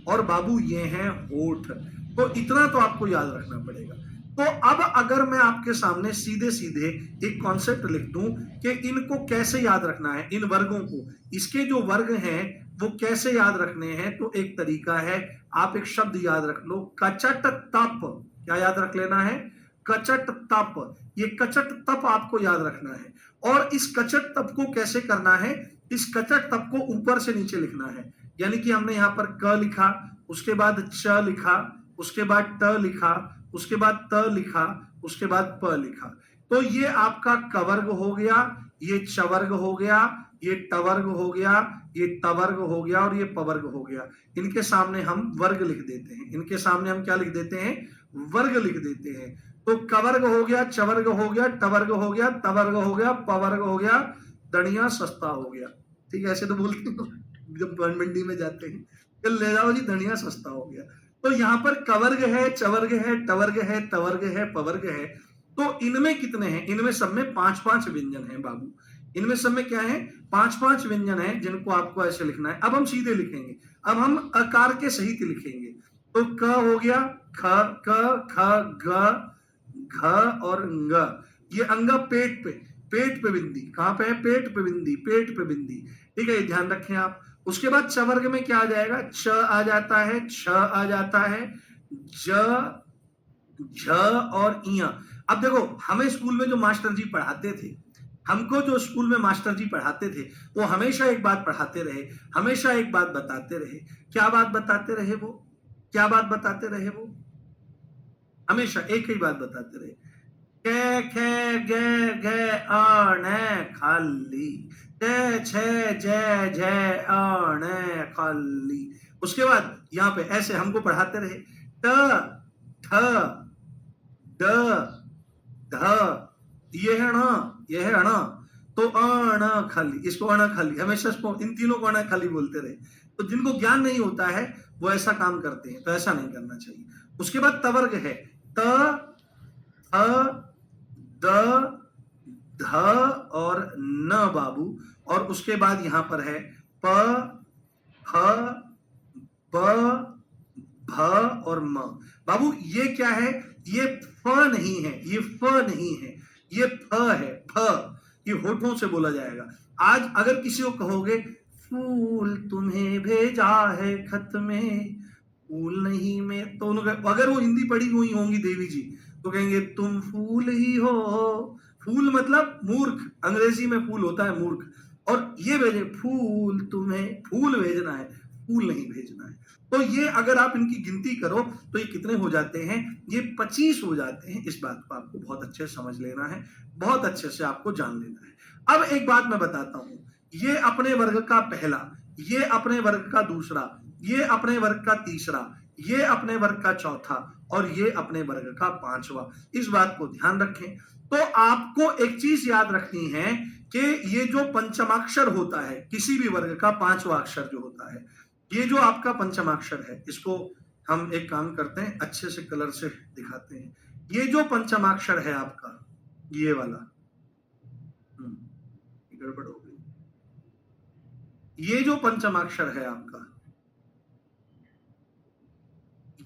Speaker 1: और बाबू ये है होठ। तो इतना तो आपको याद रखना पड़ेगा। तो अब अगर मैं आपके सामने सीधे सीधे एक कॉन्सेप्ट लिख दूं कि इनको कैसे याद रखना है, इन वर्गों को, इसके जो वर्ग हैं वो कैसे याद रखने हैं, तो एक तरीका है, आप एक शब्द याद रख लो, कचट तप। क्या याद रख लेना है, कचट तप। ये कचट तप आपको याद रखना है। और इस कचट तप को कैसे करना है, इस कचट तप को ऊपर से नीचे लिखना है। यानी कि हमने यहां पर क लिखा, उसके बाद च लिखा, उसके बाद ट लिखा, उसके बाद त लिखा, उसके बाद प लिखा। तो ये आपका कवर्ग हो गया, ये चवर्ग हो गया, ये टवर्ग हो गया, ये तवर्ग हो गया और ये पवर्ग हो गया। इनके सामने हम वर्ग लिख देते हैं, इनके सामने हम क्या लिख देते हैं, वर्ग लिख देते हैं। तो कवर्ग हो गया, चवर्ग हो गया, टवर्ग हो गया, तवर्ग हो गया, पवर्ग हो गया, दणिया सस्ता हो गया। ठीक है, ऐसे तो बोलते हैं जब मंडी में जाते हैं, ले जाओ जी धनिया सस्ता हो गया। तो यहाँ पर कवर्ग है, चवर्ग है, टवर्ग है, तवर्ग है, पवर्ग है। तो इनमें कितने हैं, इनमें सब में 5-5 व्यंजन हैं बाबू। इनमें सब में क्या है, 5-5 व्यंजन है जिनको आपको ऐसे लिखना है। अब हम सीधे लिखेंगे, अब हम अकार के सहित लिखेंगे। तो क हो गया, ख, क, ख, ग, घ और ंग। ये अंग पेट पे, पेट पे बिंदी, कहां पे है, पेट पे बिंदी, पेट पे बिंदी। ठीक है, ध्यान रखें आप। उसके बाद च वर्ग में क्या आ जाएगा, च आ जाता है, छ आ जाता है, ज, झ और इय। अब देखो, हमें स्कूल में जो मास्टर जी पढ़ाते थे, हमको जो स्कूल में मास्टर जी पढ़ाते थे, वो हमेशा एक बात पढ़ाते रहे, हमेशा एक बात बताते रहे। क्या बात बताते रहे वो? क्या बात बताते रहे वो? हमेशा एक ही बात बताते रहे, कै खे गे घे अणे खाली, टे छे जय जय अणे खाली। उसके बाद यहाँ पे ऐसे हमको पढ़ाते रहे, ट ठ ड ध, ये है ना, ये है अण, तो अण खाली, इसको अण खाली, हमेशा इसको इन तीनों को अण खाली बोलते रहे। तो जिनको ज्ञान नहीं होता है वो ऐसा काम करते हैं, तो ऐसा नहीं करना चाहिए। उसके बाद तवर्ग है, त थ द ध और न बाबू, और उसके बाद यहां पर है प ह ब भ और म। बाबू ये क्या है? ये फ नहीं है, ये फ नहीं है, ये फ है, फ। ये होठों से बोला जाएगा। आज अगर किसी को कहोगे फूल तुम्हें भेजा है खत में, फूल नहीं में, तो अगर वो हिंदी पढ़ी हुई होंगी देवी जी, तो कहेंगे तुम फूल ही हो। फूल मतलब मूर्ख, अंग्रेजी में फूल होता है मूर्ख। और ये भेजे फूल, तुम्हें फूल भेजना है, फूल नहीं भेजना है। तो ये अगर आप इनकी गिनती करो तो ये कितने हो जाते हैं? ये 25 हो जाते हैं। इस बात को आपको बहुत अच्छे से समझ लेना है, बहुत अच्छे से आपको जान लेना है। अब एक बात मैं बताता हूं, ये अपने वर्ग का पहला, ये अपने वर्ग का दूसरा, ये अपने वर्ग का तीसरा, ये अपने वर्ग का चौथा और ये अपने वर्ग का पांचवा। इस बात को ध्यान रखें। तो आपको एक चीज याद रखनी है कि ये जो पंचमाक्षर होता है, किसी भी वर्ग का पांचवा अक्षर जो होता है, ये जो आपका पंचमाक्षर है, इसको हम एक काम करते हैं, अच्छे से कलर से दिखाते हैं। ये जो पंचमाक्षर है आपका, ये वाला, गड़बड़ हो गई। ये जो पंचमाक्षर है आपका,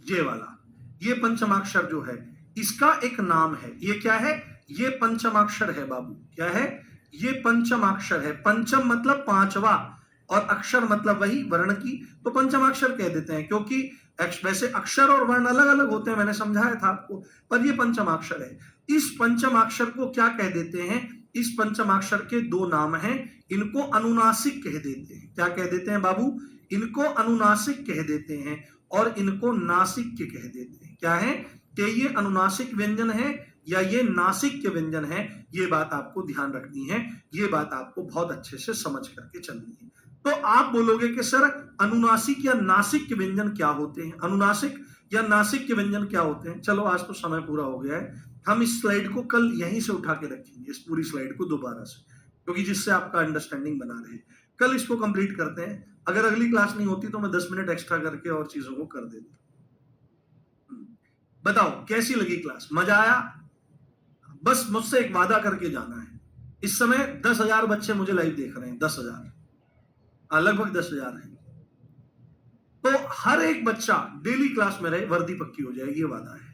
Speaker 1: ये वाला, ये पंचमाक्षर जो है, इसका एक नाम है। ये क्या है? ये पंचमाक्षर है बाबू। क्या है? ये पंचमाक्षर है। पंचम मतलब पांचवा, और अक्षर मतलब वही वर्ण की, तो पंचमाक्षर कह देते हैं। क्योंकि वैसे अक्षर और वर्ण अलग अलग होते हैं, मैंने समझाया था आपको, पर ये पंचमाक्षर है। इस पंचमाक्षर को क्या कह देते हैं? इस पंचमाक्षर के दो नाम हैं, इनको अनुनासिक कह देते हैं। क्या कह देते हैं बाबू? इनको अनुनासिक कह देते हैं और इनको नासिक्य कह देते हैं। क्या है? कि ये अनुनासिक व्यंजन है या ये नासिक्य व्यंजन है। ये बात आपको ध्यान रखनी है, ये बात आपको बहुत अच्छे से समझ करके चलनी है। तो आप बोलोगे कि सर अनुनासिक या नासिक व्यंजन क्या होते हैं? अनुनासिक या नासिक के व्यंजन क्या होते हैं? चलो आज तो समय पूरा हो गया है, हम इस स्लाइड को कल यहीं से उठा के रखेंगे, इस पूरी स्लाइड को दोबारा से, क्योंकि जिससे आपका अंडरस्टैंडिंग बना रहे। कल इसको कंप्लीट करते हैं। अगर अगली क्लास नहीं होती तो मैं 10 मिनट एक्स्ट्रा करके और चीजों को कर देता। बताओ कैसी लगी क्लास? मजा आया? बस मुझसे एक वादा करके जाना है। इस समय 10,000 बच्चे मुझे लाइव देख रहे हैं, 10,000, लगभग 10,000 हैं। तो हर एक बच्चा डेली क्लास में रहे, वर्दी पक्की हो जाएगी, ये वादा है।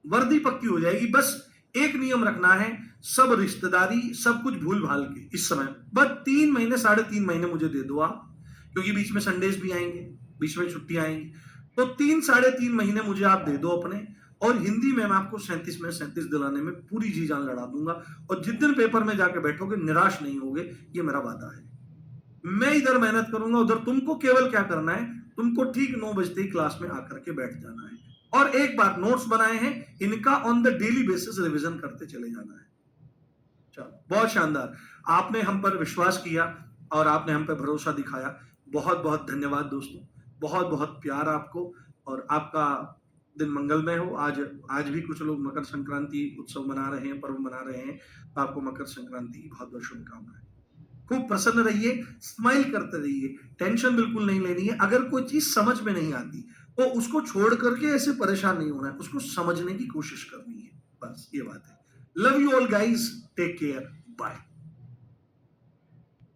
Speaker 1: वर्दी पक्की हो जाएगी। बस एक नियम रखना है, सब रिश्तेदारी सब कुछ भूल भाल के इस समय बस 3 महीने 3.5 महीने मुझे दे दो आप, क्योंकि बीच में संडेज भी आएंगे, बीच में छुट्टियां आएंगी। तो 3-3.5 महीने मुझे आप दे दो अपने, और हिंदी में मैं आपको 37 में 37 दिलाने में पूरी जी जान लड़ा दूंगा। और जिस दिन पेपर में जाके बैठोगे निराश नहीं होगे, ये मेरा वादा है। मैं इधर मेहनत करूंगा, उधर तुमको केवल क्या करना है, तुमको ठीक 9 बजते ही क्लास में आकर के बैठ जाना है। और एक बार नोट्स बनाए हैं, इनका on the daily basis revision करते चले जाना है। चलो, बहुत शानदार। आपने हम पर विश्वास किया और आपने हम पर भरोसा दिखाया। बहुत बहुत धन्यवाद दोस्तों, बहुत बहुत प्यार आपको, और आपका दिन मंगलमय हो। आज भी कुछ लोग मकर संक्रांति उत्सव मना रहे हैं, पर्व मना रहे हैं, तो आपको मकर संक्रांति की बहुत बहुत शुभकामनाएं। खूब प्रसन्न रहिए, स्माइल करते रहिए, टेंशन बिल्कुल नहीं लेनी है। अगर कोई चीज समझ में नहीं आती तो उसको छोड़ करके ऐसे परेशान नहीं होना है, उसको समझने की कोशिश करनी है, बस ये बात है। Love you all guys, take care, bye.